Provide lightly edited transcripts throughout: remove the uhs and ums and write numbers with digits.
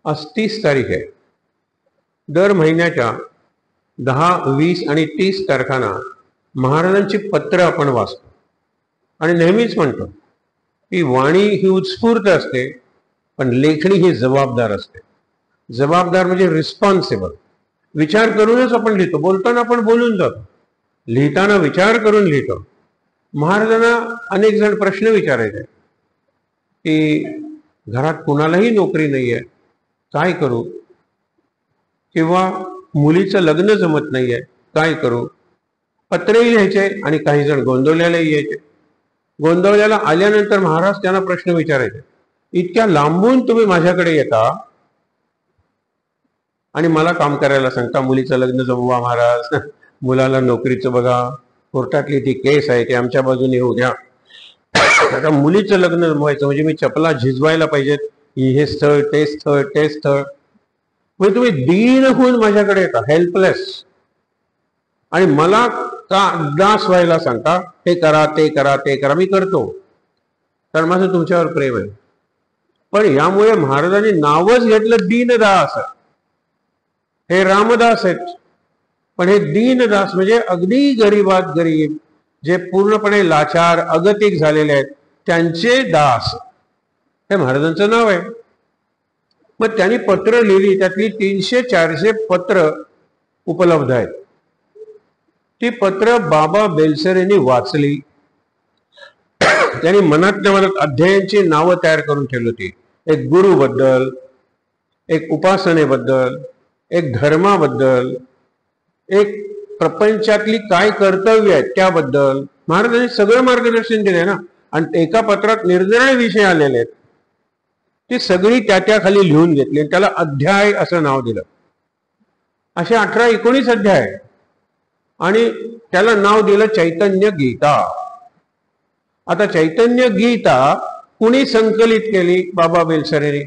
आज 30 तारीख आहे. दर महिन्याच्या 10, 20 आणि 30 तारखांना महाराजांची पत्र आपण वाचतो आणि नेहमीच म्हणतो की वाणी ही उत्स्फूर्त असते, पण लेखणी ही जबाबदार असते. जबाबदार म्हणजे रिस्पॉन्सिबल. विचार करूनच आपण लिहितो. बोलताना आपण बोलून जातो, लिहिताना विचार करून लिहितो. महाराजांना अनेक जण प्रश्न विचारायचे की घरात कुणालाही नोकरी नाही आहे, काय करू? किंवा मुलीचं लग्न जमत नाही आहे, काय करू? पत्रही लिहायचे आणि काही जण गोंदवल्यालाही यायचे. गोंदवल्याला आल्यानंतर महाराज त्यांना प्रश्न विचारायचे, इतक्या लांबून तुम्ही माझ्याकडे येता आणि मला काम करायला सांगता, मुलीचं लग्न जमवा महाराज, मुलाला नोकरीचं बघा, कोर्टातली ती केस आहे ती आमच्या बाजूने येऊ द्या. आता मुलीचं लग्न जमवायचं म्हणजे मी चपला झिजवायला पाहिजेत, हे स्थळ ते स्थळ ते स्थळ. म्हणजे तुम्ही दीन होऊन माझ्याकडे येता, हेल्पलेस, आणि मला का दास व्हायला सांगता, हे करा ते करा ते करा. मी करतो कारण माझं तुमच्यावर प्रेम आहे. पण यामुळे महाराजांनी नावच घेतलं दीनदास. हे रामदास आहेत, पण हे दीनदास म्हणजे अगदी गरीबात गरीब, जे पूर्णपणे लाचार अगतिक झालेले आहेत त्यांचे दास, हे महाराजांचं नाव आहे. मग त्यांनी पत्र लिहिली, त्यातली 300-400 पत्र उपलब्ध आहेत. ती पत्र बाबा बेलसरेंनी वाचली. त्यांनी मनातल्या मनात अध्यायांची नावं तयार करून ठेवली होती. एक गुरुबद्दल, एक उपासनेबद्दल, एक धर्माबद्दल, एक प्रपंचातली काय कर्तव्य आहेत त्याबद्दल महाराजांनी सगळं मार्गदर्शन दिले ना. आणि एका पत्रात निरनिराळे विषय आलेले आहेत, ती सगळी त्या खाली लिहून घेतली आणि त्याला अध्याय असं नाव दिलं. असे 18-19 अध्याय आणि त्याला नाव दिलं चैतन्य गीता. आता चैतन्य गीता कुणी संकलित केली? बाबा बेलसरेने.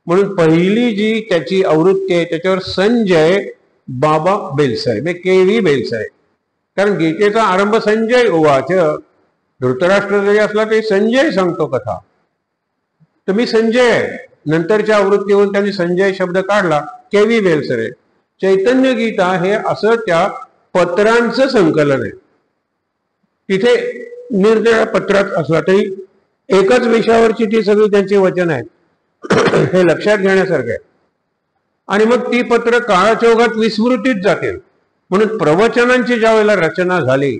म्हणून पहिली जी त्याची आवृत्ती आहे त्याच्यावर संजय बाबा बेलसरे, म्हणजे के.व्ही. बेलसरे. कारण गीतेचा आरंभ संजय उवाच, धृतराष्ट्र जरी असला तरी संजय सांगतो कथा. तर मी संजय आहे. नंतरच्या आवृत्तीवरून त्यांनी संजय शब्द काढला, के.व्ही. बेलसरे. चैतन्य गीता हे असं त्या पत्रांचं संकलन आहे. तिथे निरनिराळ्या पत्रात असला तरी एकाच विषयावरची ती सगळी त्यांची वचन आहेत. हे लक्षात घेण्यासारखं आहे. आणि मग ती पत्र काळाचौघात विस्मृतीत जातील. म्हणून प्रवचनांची ज्या वेळेला रचना झाली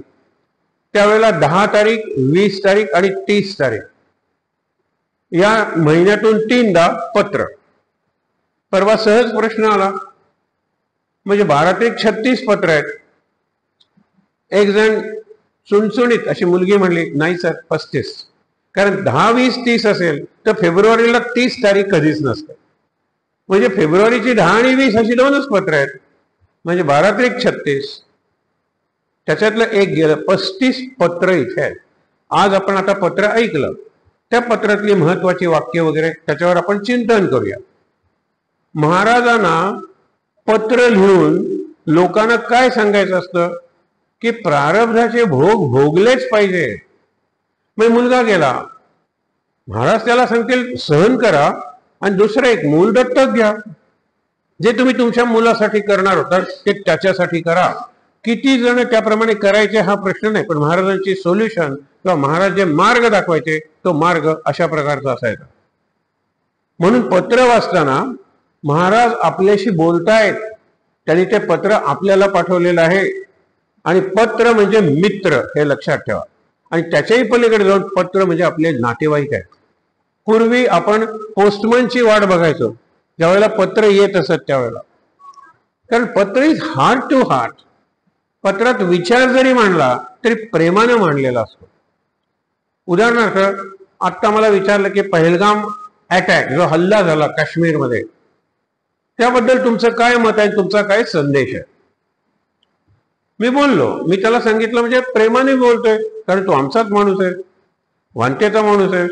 त्यावेळेला 10 तारीख, 20 तारीख आणि 30 तारीख या महिन्यातून 3दा पत्र. परवा सहज प्रश्न आला, म्हणजे 12-36 पत्र आहेत. एक जण चुणचुणीत अशी मुलगी म्हणली, नाही सर 35. कारण 10, 20, 30 असेल तर फेब्रुवारीला 30 तारीख कधीच नसते. म्हणजे फेब्रुवारीची 10 आणि 20 अशी 2च पत्र आहेत. म्हणजे 12-36. त्याच्यातलं एक गेलं. 35 पत्र इथे आहेत. आज आपण आता पत्र ऐकलं, त्या पत्रातली महत्वाची वाक्य वगैरे त्याच्यावर आपण चिंतन करूया. महाराजांना पत्र लिहून लोकांना काय सांगायचं असतं की प्रारब्धाचे भोग भोगलेच पाहिजे. मग मुलगा गेला, महाराज त्याला सांगतील सहन करा आणि दुसरं एक मूल दत्तक घ्या. जे तुम्ही तुमच्या मुलासाठी करणार होता ते त्याच्यासाठी करा. किती जण त्याप्रमाणे करायचे हा प्रश्न नाही, पण महाराजांची सोल्युशन किंवा महाराज जे मार्ग दाखवायचे तो मार्ग अशा प्रकारचा असायचा. म्हणून पत्र वाचताना महाराज आपल्याशी बोलतायत, त्यांनी ते पत्र आपल्याला पाठवलेलं आहे. आणि पत्र म्हणजे मित्र, हे लक्षात ठेवा. आणि त्याच्याही पलीकडे जाऊन पत्र म्हणजे आपले नातेवाईक आहेत. पूर्वी आपण पोस्टमनची वाट बघायचो, ज्यावेळेला पत्र येत असत त्यावेळेला. कारण पत्र इज हार्ट टू हार्ट. पत्रात विचार जरी मांडला तरी प्रेमाने मांडलेला असतो. उदाहरणार्थ आत्ता मला विचारलं की पहलगाम अटॅक जो हल्ला झाला काश्मीरमध्ये, त्याबद्दल तुमचं काय मत आहे, तुमचा काय संदेश आहे? मी बोललो, मी त्याला सांगितलं, म्हणजे प्रेमाने बोलतोय, कारण तो आमचाच माणूस आहे, वांटेचा माणूस आहे.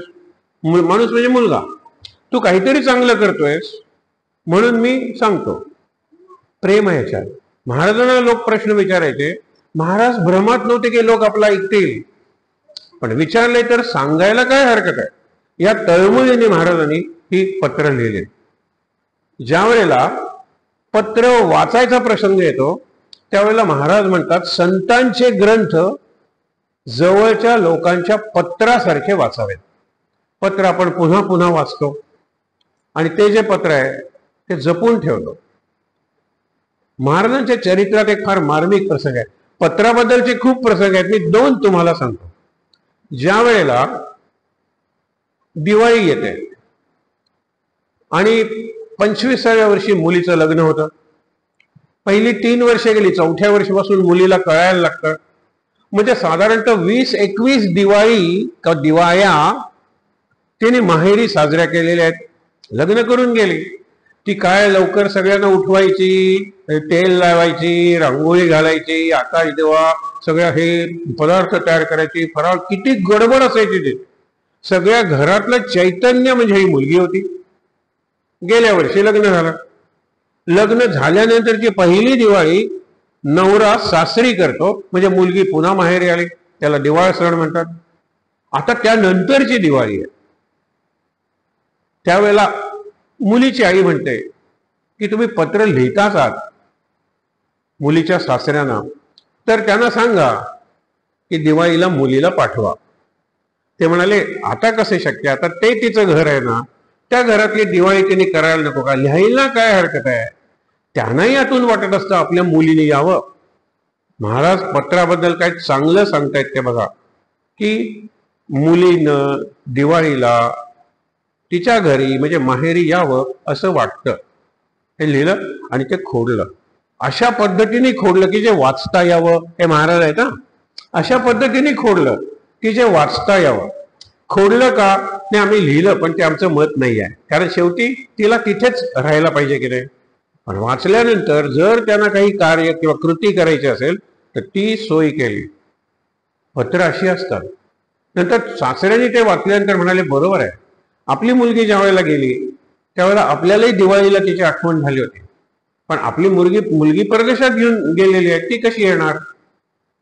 माणूस म्हणजे मुलगा. तू काहीतरी चांगलं करतोयस म्हणून मी सांगतो. प्रेम आहे याच्यात. महाराजांना लोक प्रश्न विचारायचे, महाराज भ्रमात नव्हते की लोक आपला ऐकतील, पण विचारले तर सांगायला काय हरकत आहे. या तळमळीने महाराजांनी ही पत्र लिहिली. ज्या वेळेला पत्र वाचायचा प्रसंग येतो त्यावेळेला महाराज म्हणतात संतांचे ग्रंथ जवळच्या लोकांच्या पत्रासारखे वाचावेत. पत्र आपण पुन्हा पुन्हा वाचतो आणि ते जे पत्र आहे ते जपून ठेवतो. महाराजांच्या चरित्रात एक फार मार्मिक प्रसंग आहे. पत्राबद्दलचे खूप प्रसंग आहेत, मी 2 तुम्हाला सांगतो. ज्या वेळेला दिवाळी येते आणि 25व्या वर्षी मुलीचं लग्न होतं. पहिली 3 वर्षे गेली, 4थ्या वर्षीपासून मुलीला कळायला लागतं. म्हणजे साधारणतः 20-21 दिवाळी का दिवाळ्या तिने माहेरी साजऱ्या केलेल्या आहेत. लग्न करून गेली ती काय लवकर सगळ्यांना उठवायची, तेल लावायची, रांगोळी घालायची, आकाश दिवा, सगळ्या हे पदार्थ तयार करायची, फराळ, किती गडबड असायची ती. सगळ्या घरातलं चैतन्य म्हणजे ही मुलगी होती. गेल्या वर्षी लग्न झालं. लग्न झाल्यानंतरची पहिली दिवाळी नवरा सासरी करतो, म्हणजे मुलगी पुन्हा माहेरी आली, त्याला दिवाळ सण म्हणतात. आता त्यानंतरची दिवाळी आहे. त्यावेळेला मुलीची आई म्हणते की तुम्ही पत्र लिहिताच आहात मुलीच्या सासऱ्यांना, तर त्यांना सांगा की दिवाळीला मुलीला पाठवा. ते म्हणाले आता कसे शक्य, आता ते तिचं घर आहे ना, त्या घरातली दिवाळी तिने करायला नको का, लिहायला काय हरकत आहे. त्यांनाही यातून वाटत असतं आपल्या मुलीने यावं. महाराज पत्राबद्दल काय चांगलं सांगतायत ते बघा, की मुलीनं दिवाळीला तिच्या घरी म्हणजे माहेरी यावं असं वाटतं. हे लिहिलं आणि ते खोडलं. अशा पद्धतीने खोडलं की जे वाचता यावं. हे महाराज आहेत ना, अशा पद्धतीने खोडलं की जे वाचता यावं. खोडलं का नाही, आम्ही लिहिलं पण ते आमचं मत नाही आहे, कारण शेवटी तिला तिथेच राहायला पाहिजे की नाही. पण वाचल्यानंतर जर त्यांना काही कार्य किंवा कृती करायची असेल तर ती सोय केली. पत्र अशी असतात. नंतर सासऱ्यांनी ते वाचल्यानंतर म्हणाले बरोबर आहे, आपली मुलगी ज्या वेळेला गेली त्यावेळेला आपल्यालाही दिवाळीला तिची आठवण झाली होती, पण आपली मुलगी परदेशात घेऊन गेलेली आहे, ती कशी येणार.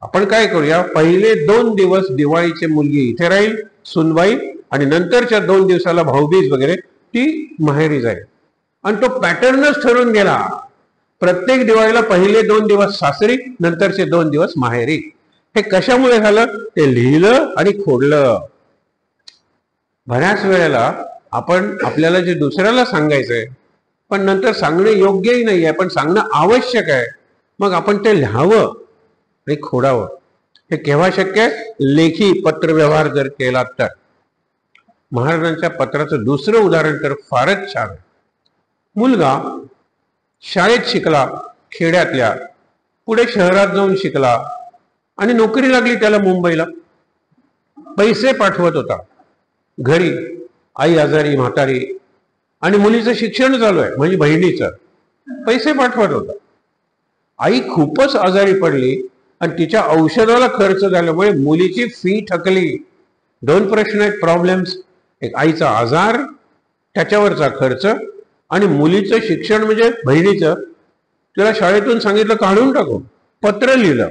आपण काय करूया, पहिले 2 दिवस दिवाळीची मुलगी इथे राहील सुनबाई, आणि नंतरच्या 2 दिवसाला भाऊबीज वगैरे ती माहेरी जाईल. आणि तो पॅटर्नच ठरून गेला. प्रत्येक दिवाळीला पहिले 2 दिवस सासरी, नंतरचे 2 दिवस माहेरी. हे कशामुळे झालं, ते लिहिलं आणि खोडलं. बऱ्याच वेळेला आपण आपल्याला जे दुसऱ्याला सांगायचंय पण नंतर सांगणं योग्यही नाही आहे, पण सांगणं आवश्यक आहे, मग आपण ते लिहावं आणि खोडावं. हे केव्हा शक्य आहे, लेखी पत्र व्यवहार जर केला तर. महाराजांच्या पत्राचं दुसरं उदाहरण तर फारच छान आहे. मुलगा शाळेत शिकला खेड्यातल्या, पुढे शहरात जाऊन शिकला आणि नोकरी लागली त्याला मुंबईला. पैसे पाठवत होता घरी, आई आजारी म्हातारी, आणि मुलीचं शिक्षण चालू आहे म्हणजे बहिणीचं, पैसे पाठवत होता. आई खूपच आजारी पडली आणि तिच्या औषधाला खर्च झाल्यामुळे मुलीची फी थकली. 2 प्रश्न आहेत, प्रॉब्लेम्स. एक आईचा आजार, त्याच्यावरचा खर्च, आणि मुलीचं शिक्षण म्हणजे बहिणीचं. तिला शाळेतून सांगितलं काढून टाकू. पत्र लिहिलं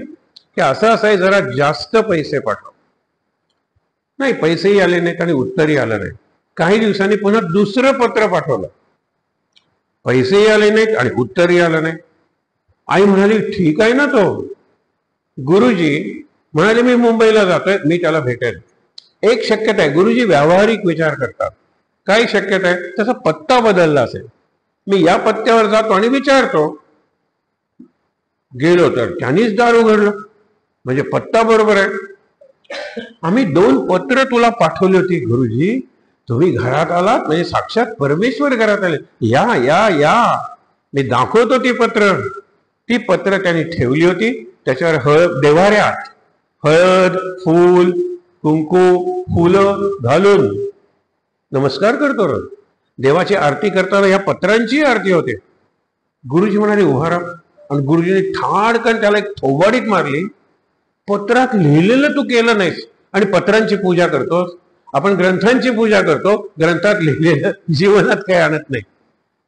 की असं आहे, जरा जास्त पैसे पाठव. नाही, पैसेही आले नाहीत आणि उत्तरही आलं नाही. काही दिवसांनी पुन्हा दुसरं पत्र पाठवलं, पैसेही आले नाहीत आणि उत्तरही आलं नाही. आई म्हणाली ठीक आहे ना तो. गुरुजी म्हणाले मी मुंबईला जातोय, मी त्याला भेटेल. एक शक्यता आहे, गुरुजी व्यावहारिक विचार करतात. काय शक्यता आहे, त्याचा पत्ता बदलला असेल. मी या पत्त्यावर जातो आणि विचारतो. गेलो तर त्यांनीच दार उघडलं, म्हणजे पत्ता बरोबर आहे. आम्ही 2 पत्र तुला पाठवली होती गुरुजी, तुम्ही घरात आलात म्हणजे साक्षात परमेश्वर घरात आले. या या या. मी दाखवतो ती पत्र. ती पत्र त्यांनी ठेवली होती. त्याच्यावर हळद, देव्हाऱ्यात हळद, फूल, कुंकू, फुलं घालून नमस्कार करतो. देवाची आरती करताना या पत्रांची आरती होते. गुरुजी म्हणाले उभा राहा, आणि गुरुजीने ठाडकन त्याला एक थोबाडीत मारली. पत्रात लिहिलेलं तू केलं नाहीस आणि पत्रांची पूजा करतोस. आपण ग्रंथांची पूजा करतो, ग्रंथात लिहिलेलं जीवनात काही आणत नाही.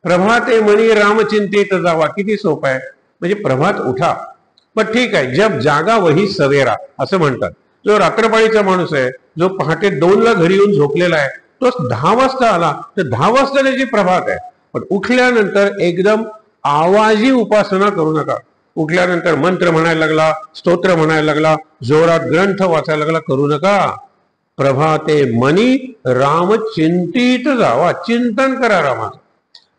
प्रभाते मणी रामचिंतित जावा, किती सोपं आहे. म्हणजे प्रभात उठा. पण ठीक आहे, जब जागा वही सवेरा असं म्हणतात. जो रात्रपाळीचा माणूस आहे, जो पहाटे 2ला घरी येऊन झोपलेला आहे, तो 10 वाजता आला तर 10 वाजता त्याची प्रभात आहे. पण उठल्यानंतर एकदम आवाजी उपासना करू नका. उठल्यानंतर मंत्र म्हणायला लागला, स्तोत्र म्हणायला लागला, जोरात ग्रंथ वाचायला लागला, करू नका. प्रभाते मनी राम चिंतित जावा. चिंतन करा रामाचं.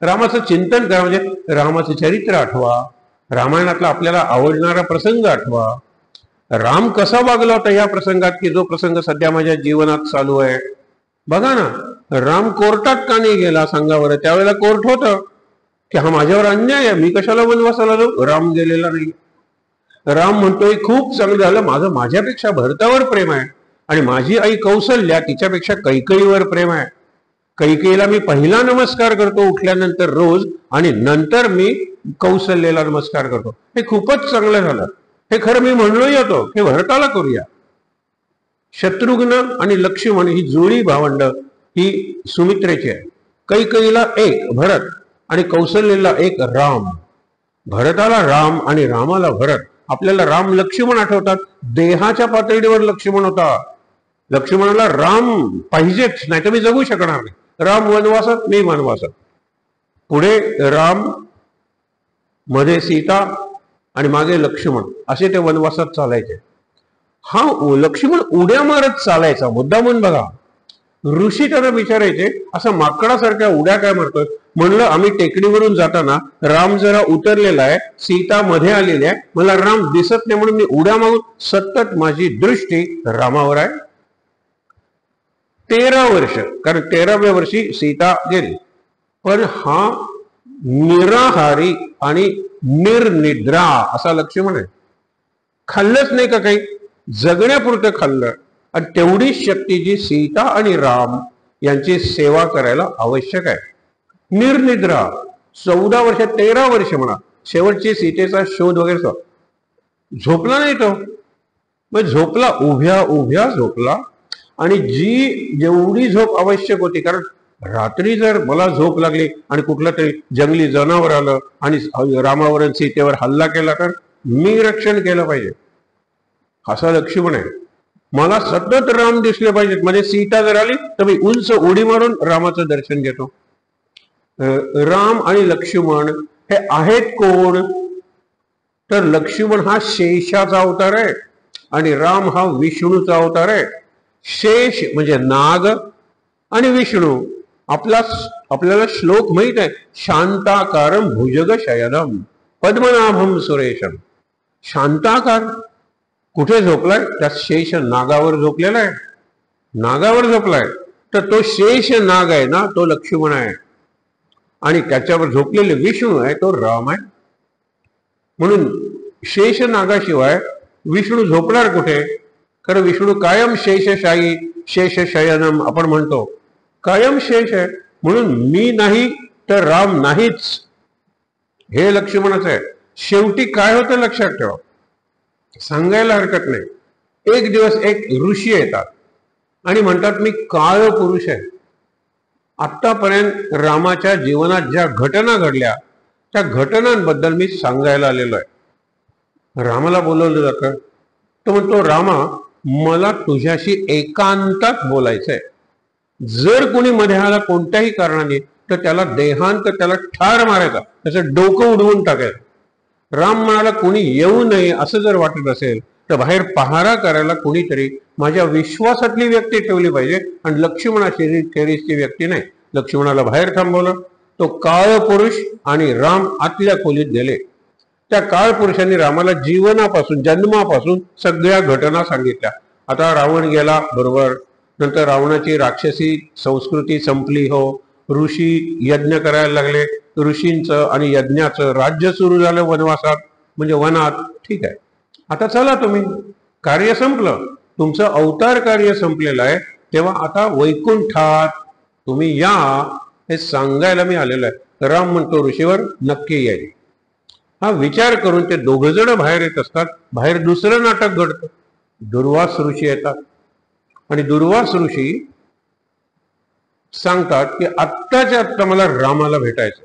रामाचं चिंतन करा म्हणजे रामाचं चरित्र आठवा, रामायणातला आपल्याला आवडणारा प्रसंग आठवा. राम कसा वागला होता या प्रसंगात, की जो प्रसंग सध्या माझ्या जीवनात चालू आहे. बघा ना, राम कोर्टात का नाही गेला सांगा बरं. त्यावेळेला कोर्ट होतं की हा माझ्यावर अन्याय आहे, मी कशाला वनवासाला जाऊ. राम गेलेला नाही. राम म्हणतोय खूप चांगलं झालं, माझं माझ्यापेक्षा भरतावर प्रेम आहे आणि माझी आई कौशल्या तिच्यापेक्षा कैकेयीवर प्रेम आहे. कैकेयीला मी पहिला नमस्कार करतो उठल्यानंतर रोज आणि नंतर मी कौशल्याला नमस्कार करतो. हे खूपच चांगलं झालं. हे खरं मी म्हणलोही होतो हे भरताला करूया. शत्रुघ्न आणि लक्ष्मण ही जुळी भावंड ही सुमित्रेची आहे. कैकेयीला एक भरत आणि कौशल्याला एक राम. भरताला राम आणि रामाला भरत. आपल्याला राम लक्ष्मण आठवतात, देहाच्या पातळीवर लक्ष्मण होता. लक्ष्मणाला राम पाहिजेच, नाही तर मी जगू शकणार नाही. राम वनवासात, मी वनवासात. पुढे राम, मध्ये सीता आणि मागे लक्ष्मण, असे ते वनवासात चालायचे. हा लक्ष्मण उड्या मारत चालायचा मुद्दामून. बघा, ऋषी त्यांना विचारायचे असं माकडासारख्या उड्या काय मारतोय. म्हणलं आम्ही टेकडीवरून जाताना राम जरा उतरलेला आहे, सीता मध्ये आलेली आहे, मला राम दिसत नाही म्हणून मी उड्या मारून सतत माझी दृष्टी रामावर आहे. 13 वर्ष, कारण 13व्या वर्षी सीता गेली. पण हा निराहारी आणि निर्निद्रा असा लक्ष्मण आहे. खाल्लंच नाही का काही, जगण्यापुरतं खाल्लं. आणि तेवढी शक्ती जी सीता आणि राम यांची सेवा करायला आवश्यक आहे. निर्निद्रा 14 वर्ष, 13 वर्ष म्हणा, शेवटची सीतेचा शोध वगैरे. झोपला नाही तो, मग झोपला, उभ्या उभ्या झोपला. आणि जी जेवढी झोप आवश्यक होती, कारण रात्री जर मला झोप लागली आणि कुठलं तरी जंगली जनावर आलं आणि रामावर आणि सीतेवर हल्ला केला तर मी रक्षण केलं पाहिजे. असा लक्ष्मण आहे. मला सतत राम दिसले पाहिजेत. म्हणजे सीता जर आली तर मी उंच उडी मारून रामाचं दर्शन घेतो. राम आणि लक्ष्मण हे आहेत कोण, तर लक्ष्मण हा शेषाचा अवतार आहे आणि राम हा विष्णूचा अवतार आहे. शेष म्हणजे नाग आणि विष्णू. आपल्याला श्लोक माहित आहे, शांताकारम भुजग शयनम पद्मनाभम सुरेशम. शांताकार कुठे झोपलाय, त्या शेष नागावर झोपलेला आहे. नागावर झोपलाय तर तो शेष नाग आहे ना, तो लक्ष्मण आहे. आणि त्याच्यावर झोपलेले विष्णू आहे, तो राम आहे. म्हणून शेष नागाशिवाय विष्णू झोपणार कुठे. खरं विष्णू कायम शेषशायी, शेष शयनम आपण म्हणतो, कायम शेष आहे. म्हणून मी नाही तर राम नाहीच, हे लक्ष्मणाचं आहे. शेवटी काय होतं लक्षात ठेवा, सांगायला हरकत नाही. एक दिवस एक ऋषी येतात आणि म्हणतात मी काळ पुरुष आहे. आतापर्यंत रामाच्या जीवनात ज्या घटना घडल्या त्या घटनांबद्दल मी सांगायला आलेलो आहे. रामाला बोलवलं जातं. तो म्हणतो, रामा मला तुझ्याशी एकांतात बोलायचं आहे. जर कोणी मध्ये आला कोणत्याही कारणाने तर त्याला देहांत, त्याला ठार मारायचा, त्याचं डोकं उडवून टाकायचं. राम म्हणाला कोणी येऊ नये असं जर वाटत असेल तर बाहेर पहारा करायला कोणीतरी माझ्या विश्वासातली व्यक्ती ठेवली पाहिजे आणि लक्ष्मणाची खेरीजची व्यक्ती नाही. लक्ष्मणाला बाहेर थांबवलं. तो काळ पुरुष आणि राम आतल्या खोलीत गेले. त्या काळ पुरुषांनी रामाला जीवनापासून, जन्मापासून सगळ्या घटना सांगितल्या. आता रावण गेला बरोबर, नंतर रावणाची राक्षसी संस्कृती संपली. हो, ऋषी यज्ञ करायला लागले. ऋषींचं आणि यज्ञाचं राज्य सुरू झालं वनवासात, म्हणजे वनात. ठीक आहे, आता चला तुम्ही, कार्य संपलं, तुमचं अवतार कार्य संपलेलं आहे, तेव्हा आता वैकुंठात तुम्ही या, हे सांगायला मी आलेलो आहे. राम म्हणतो ऋषीवर नक्की येईल. हा विचार करून ते दोघ जण बाहेर येत असतात. बाहेर दुसरं नाटक घडतं. दुर्वास ऋषी येतात आणि दुर्वास ऋषी सांगतात की आत्ताच्या आत्ता मला रामाला भेटायचं.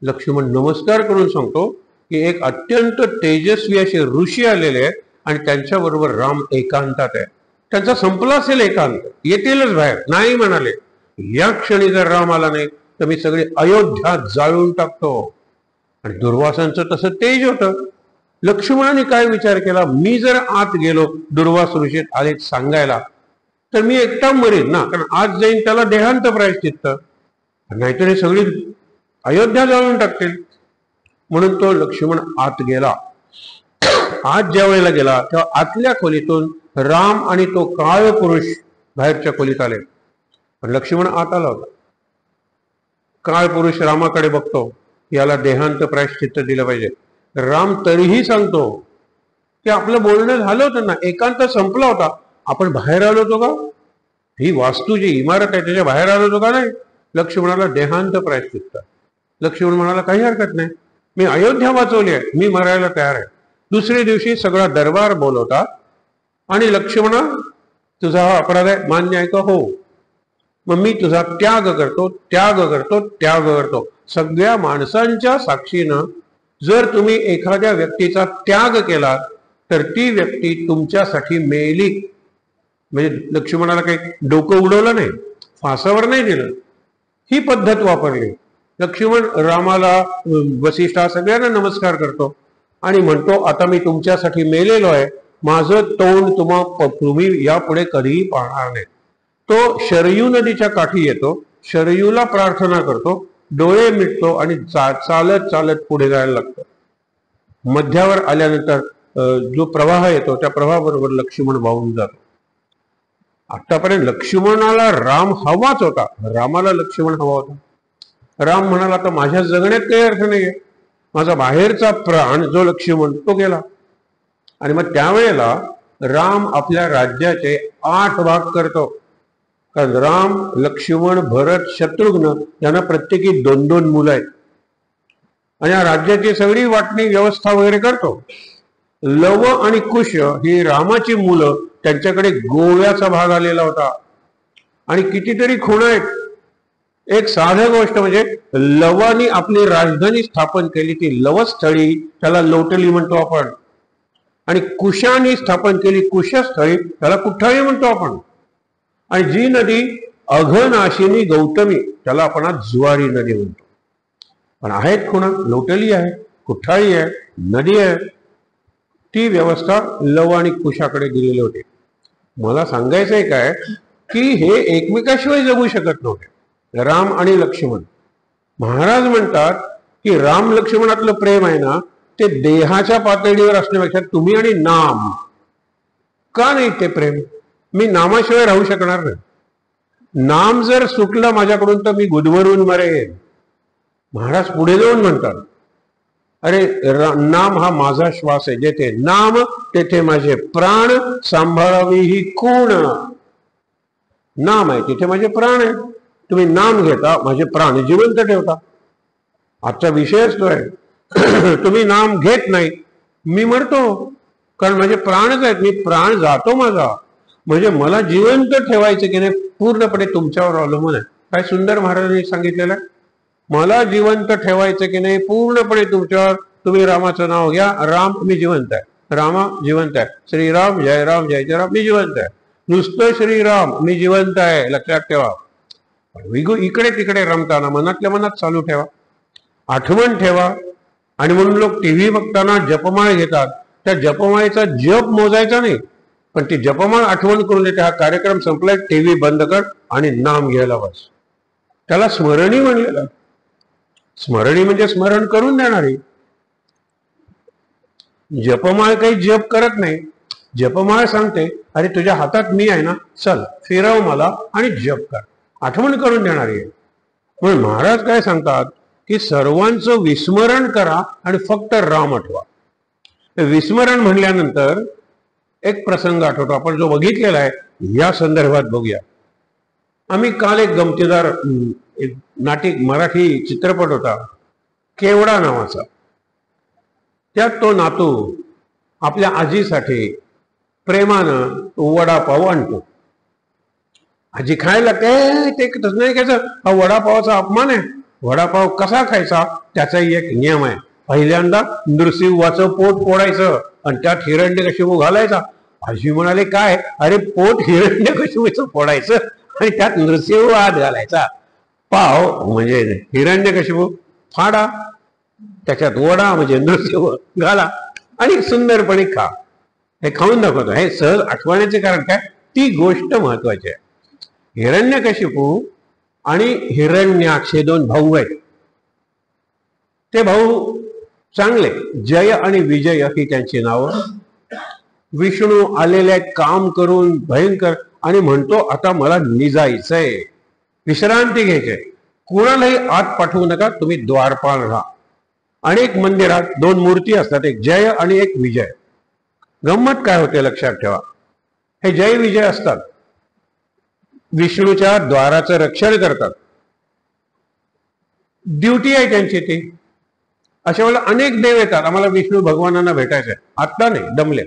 लक्ष्मण नमस्कार करून सांगतो की एक अत्यंत तेजस्वी असे ऋषी आलेले आहेत आणि त्यांच्याबरोबर राम एकांतात आहे. त्यांचा संपला असेल एकांत, येतीलच बाहेर. नाही म्हणाले. या क्षणी जर राम आला नाही तर मी सगळी अयोध्या जाळून टाकतो. आणि दुर्वासांचं तसं तेज होतं. लक्ष्मणाने काय विचार केला, मी जर आत गेलो दुर्वास ऋषी आले सांगायला तर मी एकटा मरेन ना, कारण आज जाईन त्याला देहांत प्रायश्चित्त, नाहीतर हे सगळी अयोध्या जाळून टाकतील. म्हणून तो लक्ष्मण आत गेला. आत ज्या वेळेला गेला तेव्हा आतल्या खोलीतून राम आणि तो काळ पुरुष बाहेरच्या खोलीत आले. पण लक्ष्मण आत आला होता. काळ पुरुष रामाकडे बघतो, याला देहांत प्रायश्चित्त दिलं पाहिजे. राम तरीही सांगतो की आपलं बोलणं झालं होतं ना, एकांत संपला होता, आपण बाहेर आलो होतो का? ही वास्तू जी इमारत आहे त्याच्या बाहेर आलो होतो का? नाही. लक्ष्मणाला देहांत प्रायश्चित्त. लक्ष्मण म्हणाला काही हरकत नाही, मी अयोध्या वाचवली आहे, मी मरायला तयार आहे. दुसऱ्या दिवशी सगळा दरबार बोलवतात आणि लक्ष्मणा तुझा हा अपराध आहे, मान्य आहे का? हो. मग मी तुझा त्याग करतो, त्याग करतो, त्याग करतो. सगळ्या माणसांच्या साक्षीनं जर तुम्ही एखाद्या व्यक्तीचा त्याग केला तर ती व्यक्ती तुमच्यासाठी मेली. म्हणजे लक्ष्मणाला काही डोकं उडवलं नाही, फासावर नाही दिलं, ही पद्धत वापरली. लक्ष्मण रामाला, वसिष्ठा सगळ्यांना नमस्कार करतो आणि म्हणतो आता मी तुमच्यासाठी मेलेलो आहे, माझं तोंड तुम्ही यापुढे कधीही पाहणार नाही. तो शरयू नदीच्या काठी येतो, शरयूला प्रार्थना करतो, डोळे मिटतो आणि चालत चालत पुढे जायला लागतो. मध्यावर आल्यानंतर जो प्रवाह येतो त्या प्रवाहाबरोबर लक्ष्मण वाहून जातो. आतापर्यंत लक्ष्मणाला राम हवाच होता, रामाला लक्ष्मण हवा होता. राम म्हणाला आता माझ्या जगण्यात काही अर्थ नाहीये, माझा बाहेरचा प्राण जो लक्ष्मण तो गेला. आणि मग त्यावेळेला राम आपल्या राज्याचे 8 भाग करतो. कारण राम, लक्ष्मण, भरत, शत्रुघ्न यांना प्रत्येकी 2-2 मुलं आहेत आणि या राज्याची सगळी वाटणी व्यवस्था वगैरे करतो. लव आणि कुश ही रामाची मुलं, त्यांच्याकडे गोव्याचा भाग आलेला होता आणि कितीतरी खूण आहेत. एक साधी गोष्ट म्हणजे लवानी आपली राजधानी स्थापन केली, ती लवस्थळी, त्याला लोटली म्हणतो आपण. आणि कुशाने स्थापन केली कुशस्थळी, त्याला कुठाळी म्हणतो आपण. आणि जी नदी अघनाशिनी गौतमी, त्याला आपण आज जुवारी नदी म्हणतो. पण आहेत खुणा, लोटली आहे, कुठाळी आहे, नदी आहे. ती व्यवस्था लव आणि कुशाकडे दिलेली होती. मला सांगायचंय काय की हे एकमेकाशिवाय जगू शकत नव्हते, राम आणि लक्ष्मण. महाराज म्हणतात की राम लक्ष्मणातलं प्रेम आहे ना, ते देहाच्या पातळीवर असण्यापेक्षा तुम्ही आणि नाम, का नाही ते प्रेम? मी नामाशिवाय राहू शकणार नाही. नाम जर सुटलं माझ्याकडून तर मी गुदमरून मरेन. महाराज पुढे जाऊन म्हणतात अरे नाम हा माझा श्वास आहे, जेथे नाम तेथे माझे प्राण, सांभाळावी ही कोण? नाम आहे तिथे माझे प्राण आहे. तुम्ही नाम घेता, माझे प्राण जिवंत ठेवता. आजचा विषयच तो आहे. तुम्ही नाम घेत नाही, मी मरतो, कारण माझे प्राणच आहेत. मी प्राण जातो माझा, म्हणजे मला जिवंत ठेवायचं की नाही पूर्णपणे तुमच्यावर अवलंबून आहे. काय सुंदर महाराजांनी सांगितलेलं आहे, मला जिवंत ठेवायचं की नाही पूर्णपणे तुमच्यावर. तुम्ही रामाचं नाव घ्या, राम मी जिवंत आहे, रामा जिवंत आहे. श्रीराम जय राम जय जय राम मी जिवंत आहे. नुसतं श्रीराम मी जिवंत आहे लक्षात ठेवा. इकडे तिकडे रमताना मनातल्या मनात चालू ठेवा, आठवण ठेवा. आणि म्हणून लोक टीव्ही बघताना जपमाळ घेतात, त्या जपमाळेचा जप मोजायचा नाही, पण ती जपमाळ आठवण करून देते. हा कार्यक्रम संपलाय, टीव्ही बंद कर आणि नाम घ्यायला बस. त्याला स्मरणी म्हणलेलं. स्मरणी म्हणजे स्मरण करून देणारी. जपमाळ काही जप करत नाही, जपमाळ सांगते अरे तुझ्या हातात मी आहे ना, चल फिरव मला आणि जप कर, आठवण करून देणारी आहे. म्हणून महाराज काय सांगतात की सर्वांचं विस्मरण करा आणि फक्त राम आठवा. विस्मरण म्हणल्यानंतर एक प्रसंग आठवतो, आपण जो बघितलेला आहे या संदर्भात बघूया. आम्ही काल एक गमतीदार नाटिक मराठी चित्रपट होता केवडा नावाचा. त्यात तो नातू आपल्या आजीसाठी प्रेमानं वडापाव आणतो. आजी खायला काय ते तसं नाही खायचं, हा वडापावाचा अपमान आहे. वडापाव कसा खायचा त्याचाही एक नियम आहे. पहिल्यांदा नृसिंहाचं पोट फोडायचं आणि त्यात हिरण्यकशिपू घालायचा. आजी म्हणाले काय? अरे पोट हिरण्यकशिपूचं फोडायचं आणि त्यात नृसिंह आत घालायचा. पाव म्हणजे हिरण्यकशिपू फाडा, त्याच्यात वडा म्हणजे नृसिंह घाला आणि सुंदरपणे खा. हे खाऊन दाखवतो. हे सहज आठवण्याचे कारण काय, ती गोष्ट महत्वाची आहे. हिरण्यकशिपू आणि हिरण्याक्ष हे दोन भाऊ आहेत. ते भाऊ चांगले, जय आणि विजय ही त्यांची नावं. विष्णू आलेले काम करून भयंकर आणि म्हणतो आता मला निजायचंय, विश्रांती घ्यायची. कुणालाही आत पाठवू नका, तुम्ही द्वारपाल राहा. अनेक मंदिरात दोन मूर्ती असतात, एक जय आणि एक विजय. गंमत काय होते लक्षात ठेवा, हे जय विजय असतात, विष्णूच्या द्वाराचं रक्षण करतात, ड्युटी आहे त्यांची ती. अशा वेळेला अनेक देव येतात, आम्हाला विष्णू भगवानांना भेटायचंय, आता नाही दमले.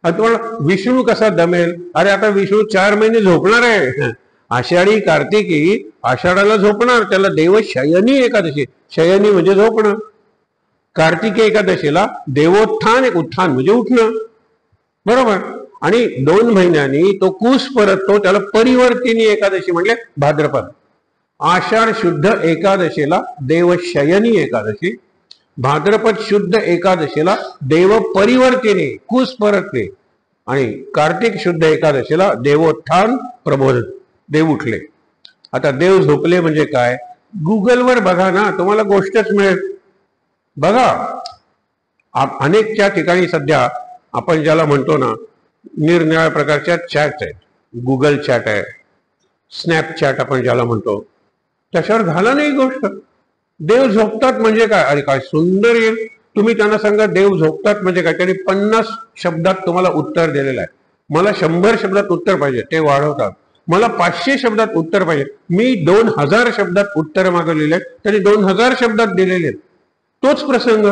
तुम्हाला विष्णू कसा दमेल, अरे आता विष्णू 4 महिने झोपणार आहे. आषाढी कार्तिकी आषाढाला झोपणार, त्याला देव शयनी एकादशी, शयनी म्हणजे झोपणं. कार्तिकी एकादशीला देवोत्थान, एक उत्थान म्हणजे उठणं, बरोबर. आणि 2 महिन्यांनी तो कूस परततो, त्याला परिवर्तिनी एकादशी म्हणजे भाद्रपद. आषाढ शुद्ध एकादशीला देवशयनी एकादशी, भाद्रपद शुद्ध एकादशीला देव परिवर्तिनी कूस परतले, आणि कार्तिक शुद्ध एकादशीला देवोत्थान प्रबोध, देव उठले. आता देव झोपले म्हणजे काय, गुगलवर बघा ना, तुम्हाला गोष्टच मिळेल. बघा, अनेकच्या ठिकाणी सध्या आपण ज्याला म्हणतो ना, निरनिराळ्या प्रकारच्या चॅट आहेत. गुगल चॅट आहे, स्नॅपचॅट आपण ज्याला म्हणतो, त्याच्यावर झाला नाही गोष्ट. देव झोपतात म्हणजे काय, अरे काय सुंदर येईल. तुम्ही त्यांना सांगा देव झोपतात म्हणजे काय, त्यांनी 50 शब्दात तुम्हाला उत्तर दिलेलं आहे. मला 100 शब्दात उत्तर पाहिजे, ते वाढवतात. मला 500 शब्दात उत्तर पाहिजे, मी 2000 शब्दात उत्तर मागवलेले आहेत, त्यांनी 2000 शब्दात दिलेले आहेत. तोच प्रसंग.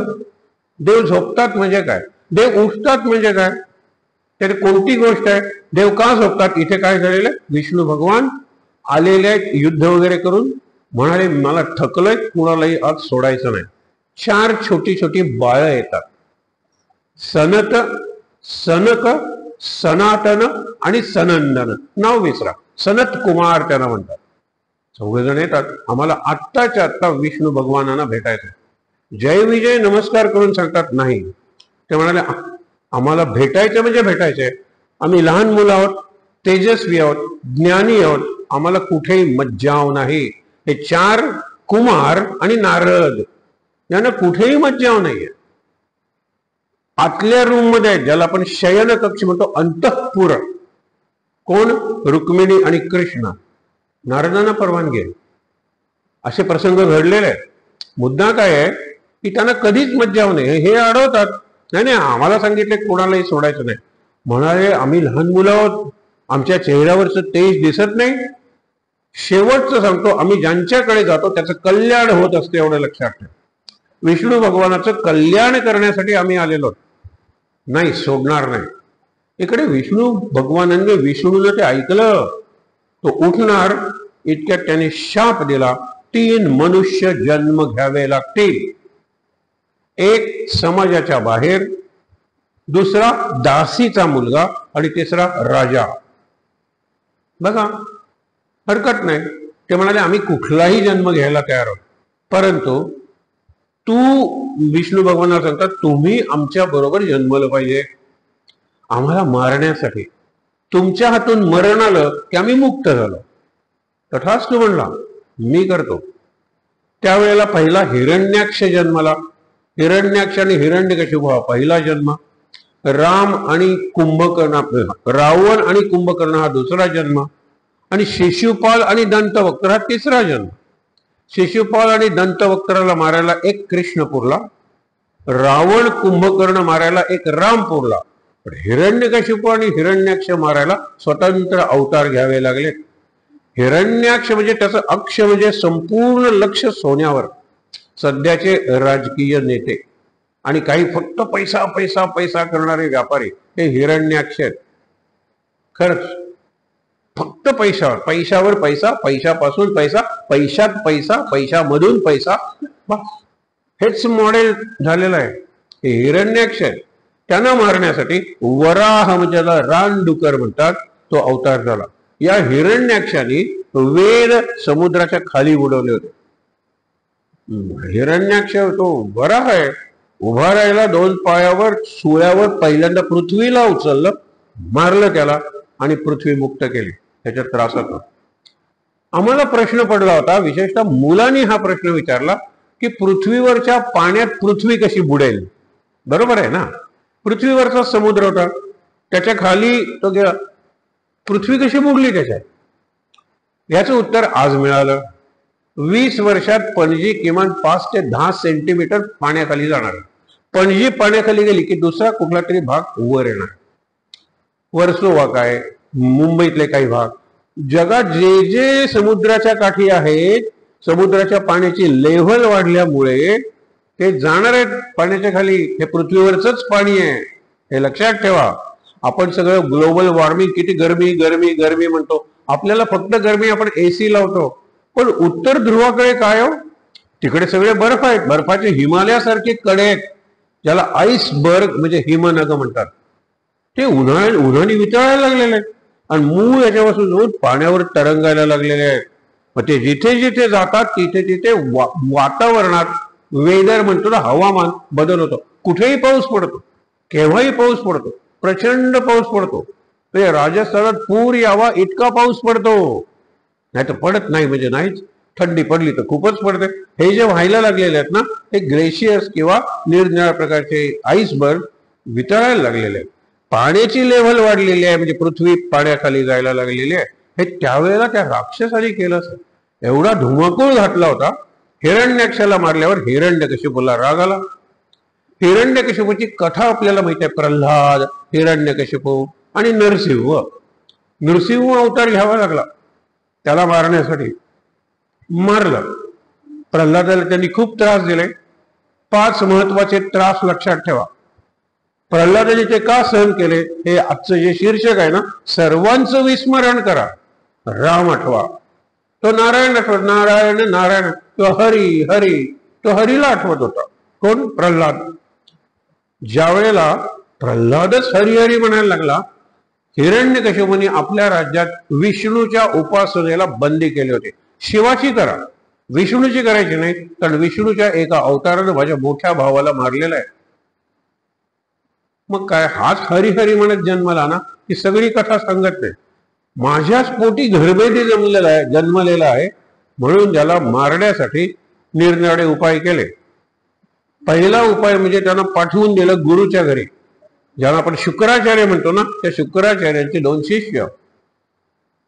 देव झोपतात म्हणजे काय, देव उठतात म्हणजे काय, त्याची कोणती गोष्ट आहे. देव का झोपतात, इथे काय झालेलं आहे, विष्णू भगवान आलेले आहेत युद्ध वगैरे करून, म्हणाले मला थकलंय, कुणालाही आज सोडायचं नाही. 4 छोटी छोटी बाळ येतात, सनत, सनक, सनातन आणि सनंदन. नाव विसरा, सनत कुमार त्यांना म्हणतात. 4 जण येतात, आम्हाला आत्ताच्या आत्ता विष्णू भगवानांना भेटायचं. जय विजय नमस्कार करून सांगतात नाही, ते म्हणाले आम्हाला भेटायचं म्हणजे भेटायचंय. आम्ही लहान मुलं आहोत, तेजस्वी आहोत, ज्ञानी आहोत, आम्हाला कुठेही मज्जाव नाही. हे 4 कुमार आणि नारद यांना कुठेही मज्जाव नाहीये. आतल्या रूम मध्ये आहेत, ज्याला आपण शयन कक्ष म्हणतो, अंतःपुर. कोण, रुक्मिणी आणि कृष्ण. नारदांना परवानगी आहे. असे प्रसंग घडलेले आहेत. मुद्दा काय आहे की त्यांना कधीच मज्जाव नाही. हे अडवतात, नाही नाही आम्हाला सांगितले कोणालाही सोडायचं नाही. म्हणाले आम्ही लहान मुलं आहोत, आमच्या चेहऱ्यावरचं तेज दिसत नाही. शेवटचं सांगतो, आम्ही ज्यांच्याकडे जातो त्याचं कल्याण होत असते, एवढं लक्षात ठेवा. विष्णू भगवानाचं कल्याण करण्यासाठी आम्ही आलेलो, नाही सोडणार नाही. इकडे विष्णू भगवानांनी विष्णूला ते ऐकलं, तो उठणार. इतक्यात त्याने शाप दिला, 3 मनुष्य जन्म घ्यावे लागतील. एक समाजाच्या बाहेर, दुसरा दासीचा मुलगा आणि तिसरा राजा. बघा, हरकत नाही. ते म्हणाले आम्ही कुठलाही जन्म घ्यायला तयार आहोत, परंतु तू, विष्णू भगवानाला सांगतात, तुम्ही आमच्या बरोबर जन्मलं पाहिजे. आम्हाला मारण्यासाठी तुमच्या हातून मरण आलं की आम्ही मुक्त झालो. तथास्तु म्हणला, मी करतो. त्यावेळेला पहिला हिरण्याक्ष जन्माला. हिरण्याक्ष आणि हिरण्यकशिपू हा पहिला जन्म. राम आणि कुंभकर्ण, रावण आणि कुंभकर्ण हा दुसरा जन्म. आणि शिशुपाल आणि दंतवक्त्र हा तिसरा जन्म. शिशुपाल आणि दंतवक्त्राला मारायला एक कृष्ण पुरला, रावण कुंभकर्ण मारायला एक राम पुरला. पण हिरण्यकशिपू आणि हिरण्याक्ष मारायला स्वतंत्र अवतार घ्यावे लागले. हिरण्याक्ष म्हणजे त्याचं अक्ष म्हणजे संपूर्ण लक्ष सोन्यावर. सध्याचे राजकीय नेते आणि काही फक्त पैसा पैसा पैसा करणारे व्यापारी हे हिरण्याक्ष आहेत. खरंच फक्त पैशावर, पैशावर पैसा, पैशापासून पैसा, पैशात पैसा, पैशामधून पैसा, हेच मॉडेल झालेलं आहे. हे हिरण्याक्ष आहे. त्यांना मारण्यासाठी वराह म्हणजे रानडुकर म्हणतात, तो अवतार झाला. या हिरण्याक्षाने वेद समुद्राच्या खाली बुडवले होते. हिरण्याक्ष तो बरा आहे, उभा राहिला 2 पायावर, सुळ्यावर पहिल्यांदा पृथ्वीला उचललं, मारलं त्याला आणि पृथ्वी मुक्त केली त्याच्या त्रासात. आम्हाला प्रश्न पडला होता, विशेषतः मुलांनी हा प्रश्न विचारला की पृथ्वीवरच्या पाण्यात पृथ्वी कशी बुडेल. बरोबर आहे ना, पृथ्वीवरचा समुद्र होता, त्याच्या खाली तो गेला, पृथ्वी कशी बुडली त्याच्यात. याचं उत्तर आज मिळालं. 20 वर्षात पणजी किमान 5 ते 10 सेंटीमीटर पाण्याखाली जाणार. पणजी पाण्याखाली गेली की दुसरा कुठला तरी भाग वर येणार. वर्सोवा काय, मुंबईतले काही भाग, जगात जे जे समुद्राच्या काठी आहेत, समुद्राच्या पाण्याची लेव्हल वाढल्यामुळे ते जाणार आहेत पाण्याच्या खाली. हे पृथ्वीवरच पाणी आहे, हे लक्षात ठेवा. आपण सगळं ग्लोबल वॉर्मिंग, किती गरमी गरमी गरमी म्हणतो, आपल्याला फक्त गरमी, आपण एसी लावतो. पण उत्तर ध्रुवाकडे काय हो, तिकडे सगळे बर्फ आहेत, बर्फाचे हिमालयासारखे कडे आहेत, ज्याला आईसबर्ग म्हणजे हिमनग म्हणतात. ते उन्हाने वितळायला लागलेले आहेत आणि मूळ याच्यापासून जाऊन पाण्यावर तरंगायला लागलेले आहेत. मग ते जिथे जिथे जातात तिथे तिथे वातावरणात, वेदर म्हणतो ना, हवामान बदल होतो. कुठेही पाऊस पडतो, केव्हाही पाऊस पडतो, प्रचंड पाऊस पडतो. ते राजस्थानात पूर यावा इतका पाऊस पडतो, नाही तर पडत नाही म्हणजे नाहीच. थंडी पडली तर खूपच पडते. हे जे व्हायला लागलेले आहेत ना, हे ग्लेशियर्स किंवा निरनिराळ्या प्रकारचे आईसबर्ग वितळायला लागलेले आहेत. पाण्याची लेव्हल वाढलेली आहे, म्हणजे पृथ्वी पाण्याखाली जायला लागलेली आहे. हे त्यावेळेला त्या राक्षसाने केलं. एवढा धुमाकूळ घातला होता. हिरण्याक्षाला मारल्यावर हिरण्यकशिपूला राग आला. हिरण्यकशिपूची कथा आपल्याला माहिती आहे, प्रल्हाद, हिरण्यकशिपू आणि नरसिंह. नृसिंह अवतार घ्यावा लागला त्याला मारण्यासाठी. मारलं. प्रल्हादाला त्यांनी खूप त्रास दिले. 5 महत्वाचे त्रास लक्षात ठेवा. प्रल्हादाने ते का सहन केले, हे आजचं जे शीर्षक आहे ना, सर्वांचं विस्मरण करा. राम आठवा, तो नारायण आठवत, नारायण नारायण, तो हरी हरी, तो हरीला आठवत होता. कोण? प्रल्हाद. ज्या वेळेला प्रल्हादच हरिहरी म्हणायला लागला, हिरण्यकशिपूने आपल्या राज्यात विष्णूच्या उपासनेला बंदी केली होती. शिवाची करा, विष्णूची करायची नाही, कारण विष्णूच्या एका अवतारानं माझ्या मोठ्या भावाला मारलेला आहे. मग काय, हाच हरिहरी म्हणत जन्मला ना, ही सगळी कथा सांगत नाही. माझ्याच पोटी घरभेटी जन्मलेला आहे, म्हणून त्याला मारण्यासाठी निरनिराळे उपाय केले. पहिला उपाय म्हणजे त्यांना पाठवून दिलं गुरुच्या घरी, ज्याला आपण शुक्राचार्य म्हणतो ना, त्या शुक्राचार्यांचे 2 शिष्य.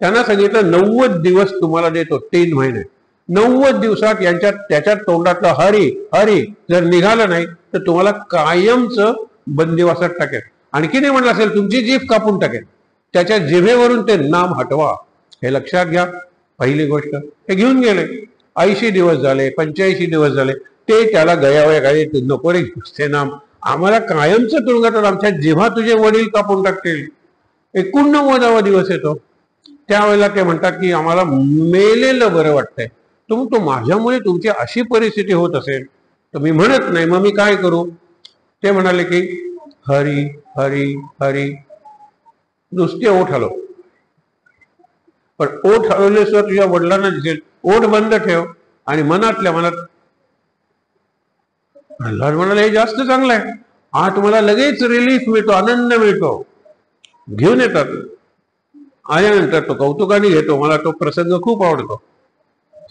त्यांना सांगितलं 90 दिवस तुम्हाला देतो, 3 महिने. 90 दिवसात त्याच्या तोंडातलं हरी हरी जर निघालं नाही तर तुम्हाला कायमचं बंदिवासात टाकेल. आणखी नाही म्हणलं असेल तुमची जीभ कापून टाकेल. त्याच्या जिभेवरून ते नाम हटवा. हे लक्षात घ्या. पहिली गोष्ट. हे घेऊन गेले. 80 दिवस झाले, 85 दिवस झाले, ते त्याला गयावया काय, नको रे ते नाम, आम्हाला कायमचं तुरुंगात, आमच्या जिव्हा तुझे वडील कापून टाकतील. 89वा दिवस येतो. त्यावेळेला ते म्हणतात की आम्हाला मेलेलं बरं वाटतंय. तो माझ्यामुळे तुमची अशी परिस्थिती होत असेल तर मी म्हणत नाही, मग मी काय करू. ते म्हणाले की हरी हरी हरी. नुसते ओठ हलव, पण ओठ हलवल्याशिवाय तुझ्या वडिलांना दिसेल. ओठ बंद ठेव आणि मनातल्या मनात प्रल्हाद म्हणाले हे जास्त चांगलं आहे. आत मला लगेच रिलीफ मिळतो, आनंद मिळतो. घेऊन येतात. आल्यानंतर तो कौतुकाने घेतो. मला तो प्रसंग खूप आवडतो.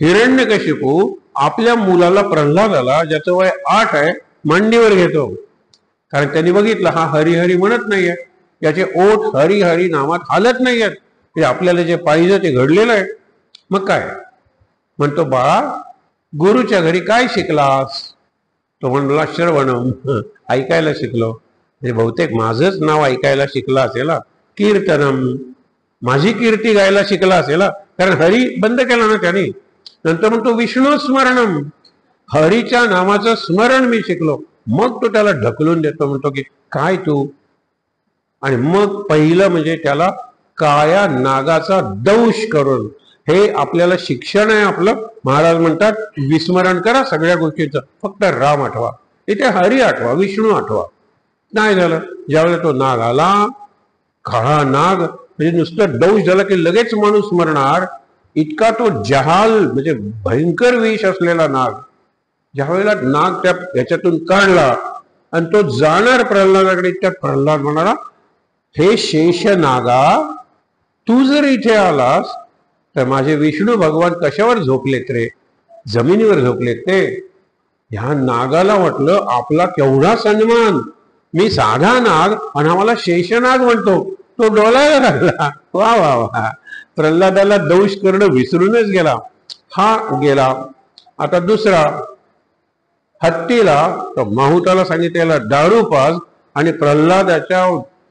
हिरण्यकशिपू आपल्या मुलाला, प्रल्हादाला, ज्याचं वय 8 आहे, मांडीवर घेतो. कारण त्यांनी बघितलं हा हरिहरी म्हणत नाहीये, याचे ओठ हरिहरी नामात हालत नाहीयेत. ते आपल्याला जे पाहिजे ते घडलेलं आहे. मग काय म्हणतो, बाळा गुरुच्या घरी काय शिकलास. तो म्हणला श्रवणम, ऐकायला शिकलो. म्हणजे बहुतेक माझंच नाव ऐकायला शिकला असेल. कीर्तनम, माझी कीर्ती गायला शिकला असेल, कारण हरी बंद केला ना त्यांनी. नंतर म्हणतो विष्णू स्मरणम, हरीच्या नामाचं स्मरण मी शिकलो. मग तो त्याला ढकलून देतो, म्हणतो की काय तू. आणि मग पहिलं म्हणजे त्याला काया नागाचा दंश करून, हे आपल्याला शिक्षण आहे आपलं. महाराज म्हणतात विस्मरण करा सगळ्या गोष्टीचं, फक्त राम आठवा. इथे हरी आठवा, विष्णू आठवा. नाही झालं. ज्यावेळेला तो नाग आला, काळा नाग, म्हणजे नुसतं दंश झाला की लगेच माणूस मरणार इतका तो जहाल म्हणजे भयंकर विष असलेला नाग, ज्या वेळेला नाग त्या याच्यातून काढला आणि तो जाणार प्रल्हादाकडे, त्या प्रल्हाद म्हणाला, हे शेष नागा, तू जर इथे आलास तर माझे विष्णू भगवान कशावर झोपलेत रे? जमिनीवर झोपलेत ते. ह्या नागाला वाटलं आपला केवढा सन्मान, मी साधा नाग आणि आम्हाला शेषनाग म्हणतो. तो डोलायला लागला. वा वा वा, प्रल्हादाला दंश करणं विसरूनच गेला. हा गेला. आता दुसरा, हत्तीला तो माहुताला सांगितलेला दारू पाज आणि प्रल्हादाच्या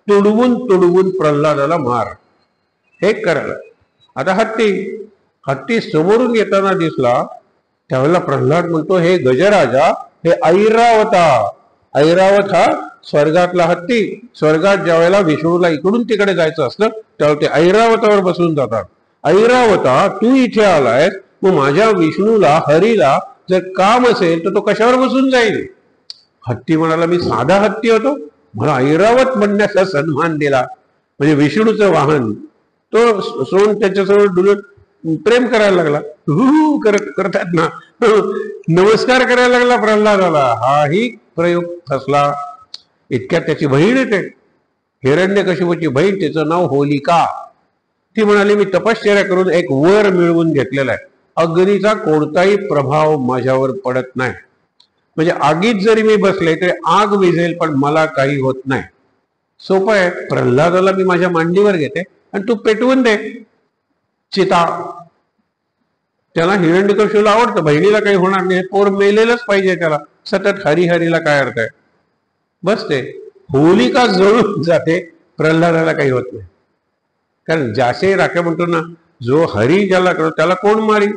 तुडवून प्रल्हादाला मार, हे करायला. आता हत्ती समोरून येताना दिसला, त्यावेळेला प्रल्हाद म्हणतो, हे गजराजा, हे ऐरावत हा स्वर्गातला हत्ती. स्वर्गात ज्या वेळेला विष्णूला इकडून तिकडे जायचं असतं त्यावेळेला ते ऐरावतावर बसून जातात. ऐरावता, तू इथे आलायस, मग माझ्या विष्णूला, हरीला जर काम असेल तर तो कशावर बसून जाईल? हत्ती म्हणाला, मी साधा हत्ती होतो, मला ऐरावत म्हणण्याचा सन्मान दिला. म्हणजे विष्णूचं वाहन. तो सोन त्याच्यासमोर डुलत प्रेम करायला लागला. करतात ना, नमस्कार करायला लागला प्रल्हादाला. हाही प्रयोग फसला. इतक्यात त्याची बहीण येते, हिरण्यकशिपूची बहीण, तिचं नाव होलिका. ती म्हणाली, मी तपश्चर्या करून एक वर मिळवून घेतलेला आहे, अग्नीचा कोणताही प्रभाव माझ्यावर पडत नाही. म्हणजे आगीत जरी मी बसले तरी आग विझेल पण मला काही होत नाही. सोपं आहे. प्रल्हादाला मी माझ्या मांडीवर घेते आणि तू पेटवून दे चिता. त्याला हिरण्यकशिपूला आवडतं, बहिणीला काही होणार नाही, पोर मेलेलंच पाहिजे त्याला, सतत हरिहरीला काय अर्थ आहे. बस ते होलिका जळून जाते, प्रल्हादाला काही होत नाही. कारण जासे राखे म्हणतो ना, जो हरी ज्याला करतो त्याला कोण मारी?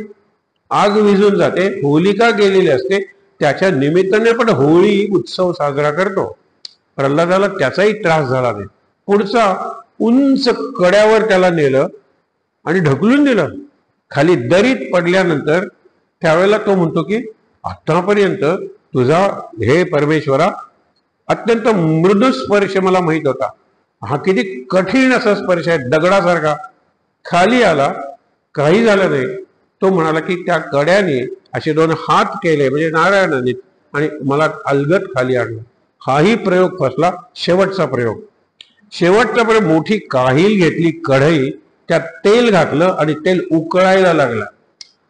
आग विझून जाते. होलिका गेलेली असते, त्याच्या निमित्ताने पण होळी उत्सव साजरा करतो. प्रल्हादाला त्याचाही त्रास झाला नाही. पुढचा, उंच कड्यावर त्याला नेलं आणि ढकलून दिलं. खाली दरीत पडल्यानंतर त्यावेळेला तो म्हणतो की आतापर्यंत तुझा हे परमेश्वरा अत्यंत मृदू स्पर्श मला माहित होता, हा किती कठीण असा स्पर्श आहे, दगडासारखा. खाली आला, काही झालं नाही. तो म्हणाला की त्या कड्याने असे दोन हात केले म्हणजे नारायणाने आणि मला अलगत खाली आणलं. हाही प्रयोग फसला. शेवटचा प्रयोग, मोठी काहील घेतली, कढई, त्यात तेल घातलं आणि तेल उकळायला लागला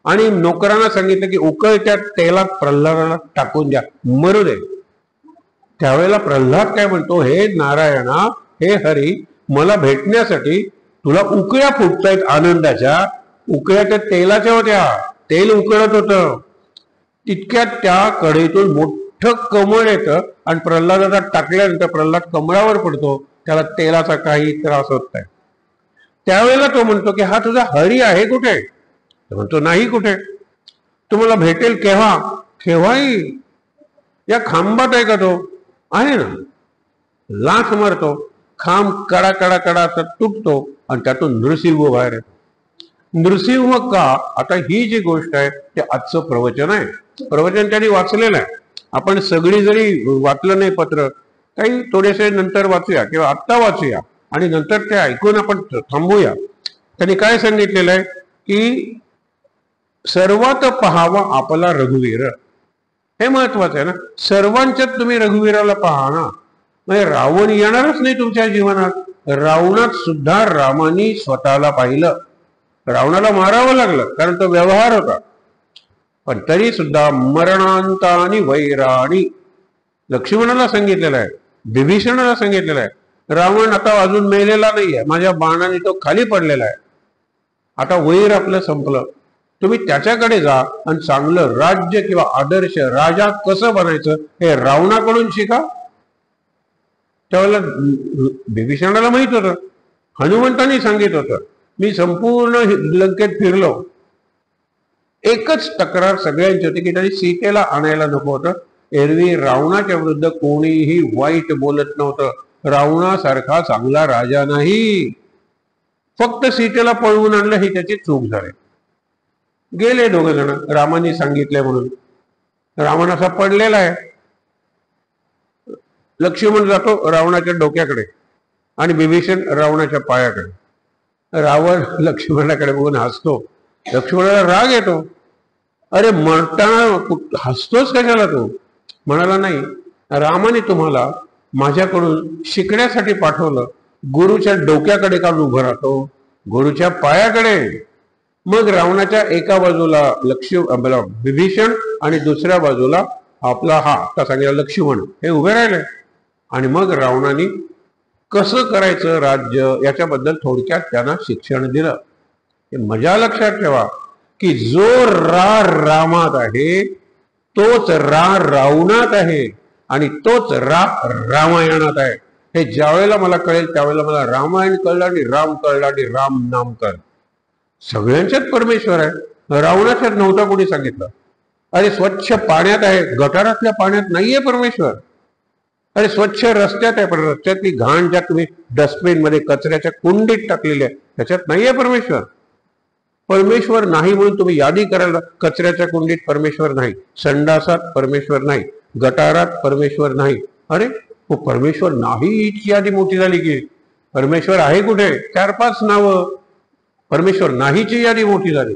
आणि नोकरांना सांगितलं की उकळत्या तेलात प्रल्हादाला टाकून द्या, मरू दे. त्यावेळेला प्रल्हाद काय म्हणतो, हे नारायणा, हे हरी, मला भेटण्यासाठी तुला उकळ्या फुटतायत आनंदाच्या. उकळ्या त्या तेलाच्या होत्या, तेल उकळत होतं. तितक्यात त्या कढईतून मोठं कमळ येतं आणि प्रल्हादाला टाकल्यानंतर प्रल्हाद कमळावर पडतो. त्याला तेलाचा काही त्रास होत नाही. त्यावेळेला तो म्हणतो की हा तुझा हरी आहे कुठे? तो म्हणतो नाही कुठे. तुम्हाला भेटेल केव्हा? केव्हाही. या खांबात आहे का तो? आहे ना. लाथ मारतो, खांब कडा कडा कडा तुटतो आणि त्यातून नृसिंह बाहेर येतो. नृसिंह का? आता ही जी गोष्ट आहे ते आजचं प्रवचन आहे. प्रवचन त्यांनी वाचलेलं आहे. आपण सगळी जरी वाचलं नाही पत्र, काही थोडेसे नंतर वाचूया किंवा आत्ता वाचूया आणि नंतर ते ऐकून आपण थांबूया. त्यांनी काय सांगितलेलं आहे की सर्वात पहावा आपला रघुवीर. हे महत्वाचं आहे ना. सर्वांच्यात तुम्ही रघुवीराला पहा ना. म्हणजे रावण येणारच नाही तुमच्या जीवनात. रावणात सुद्धा रामानी स्वतःला पाहिलं. रावणाला मारावं लागलं कारण तो व्यवहार होता, पण तरी सुद्धा मरणांतानी वैराणी लक्ष्मणाला सांगितलेलं आहे, विभीषणाला सांगितलेलं आहे. रावण आता अजून मेलेला नाहीये, माझ्या बाणाने तो खाली पडलेला आहे. आता वैर आपलं संपलं. तुम्ही त्याच्याकडे जा आणि चांगलं राज्य किंवा आदर्श राजा कसं बनायचं हे रावणाकडून शिका. त्यावेळेला विभीषणाला माहित होतं, हनुमंतांनी सांगितलं होतं. मी संपूर्ण लंकेत फिरलो. एकच तक्रार सगळ्यांची होती की त्यांनी सीतेला आणायला नको होतं. एरवी रावणाच्या विरुद्ध कोणीही वाईट बोलत नव्हतं. रावणासारखा चांगला राजा नाही. फक्त सीतेला पळवून आणलं ही त्याची चूक झाली. गेले दोघ जण रामाने सांगितले म्हणून. रावण असा पडलेला आहे. लक्ष्मण जातो रावणाच्या डोक्याकडे आणि विभीषण रावणाच्या पायाकडे. रावण लक्ष्मणाकडे बघून हसतो लक्ष्मणाला राग येतो. अरे मरताना हसतोच कशाला तू? म्हणाला नाही, रामाने तुम्हाला माझ्याकडून शिकण्यासाठी पाठवलं. गुरुच्या डोक्याकडे काढून उभं राहतो, गुरुच्या पायाकडे. मग रावणाच्या एका बाजूला विभीषण आणि दुसऱ्या बाजूला आपला हा आता सांगितलं लक्ष्मण हे उभे राहिले. आणि मग रावणाने कसं करायचं राज्य याच्याबद्दल थोडक्यात त्यांना शिक्षण दिलं. हे मजा लक्षात ठेवा की जो रामात आहे तोच रावणात आहे आणि तोच रामायणात आहे. हे ज्या वेळेला मला कळेल त्यावेळेला मला रामायण कळलं आणि राम कळलं आणि राम नाम कळलं. सगळ्यांच्यात परमेश्वर आहे, रावणाच्यात नव्हता कोणी सांगितलं. अरे स्वच्छ पाण्यात आहे, गटारातल्या पाण्यात नाहीये परमेश्वर. अरे स्वच्छ रस्त्यात आहे, पण रस्त्यातली घाण ज्या तुम्ही डस्टबिन मध्ये कचऱ्याच्या कुंडीत टाकलेली आहे त्याच्यात नाहीये परमेश्वर. परमेश्वर नाही म्हणून तुम्ही यादी करायला, कचऱ्याच्या कुंडीत परमेश्वर नाही, संडासात परमेश्वर नाही, गटारात परमेश्वर नाही. अरे परमेश्वर नाही हीच यादी मोठी झाली की परमेश्वर आहे कुठे? 4-5 नावं. परमेश्वर नाहीची यादी मोठी झाली.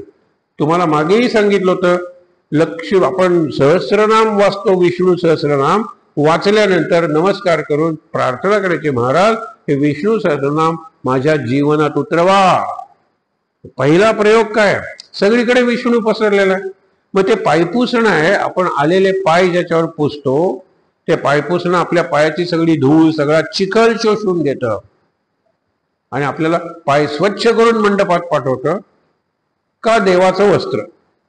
तुम्हाला मागेही सांगितलं होतं, आपण सहस्रनाम वाचतो, विष्णू सहस्रनाम वाचल्यानंतर नमस्कार करून प्रार्थना करायची, महाराज हे विष्णू सहस्रनाम माझ्या जीवनात उतरवा. पहिला प्रयोग काय? सगळीकडे विष्णू पसरलेला आहे. मग ते पायपुसणं आहे, आपण आलेले पाय ज्याच्यावर पुसतो ते पायपुसणं आपल्या पायाची सगळी धूळ सगळा चिखल शोषून घेतं आणि आपल्याला पाय स्वच्छ करून मंडपात पाठवतं. का? देवाचं वस्त्र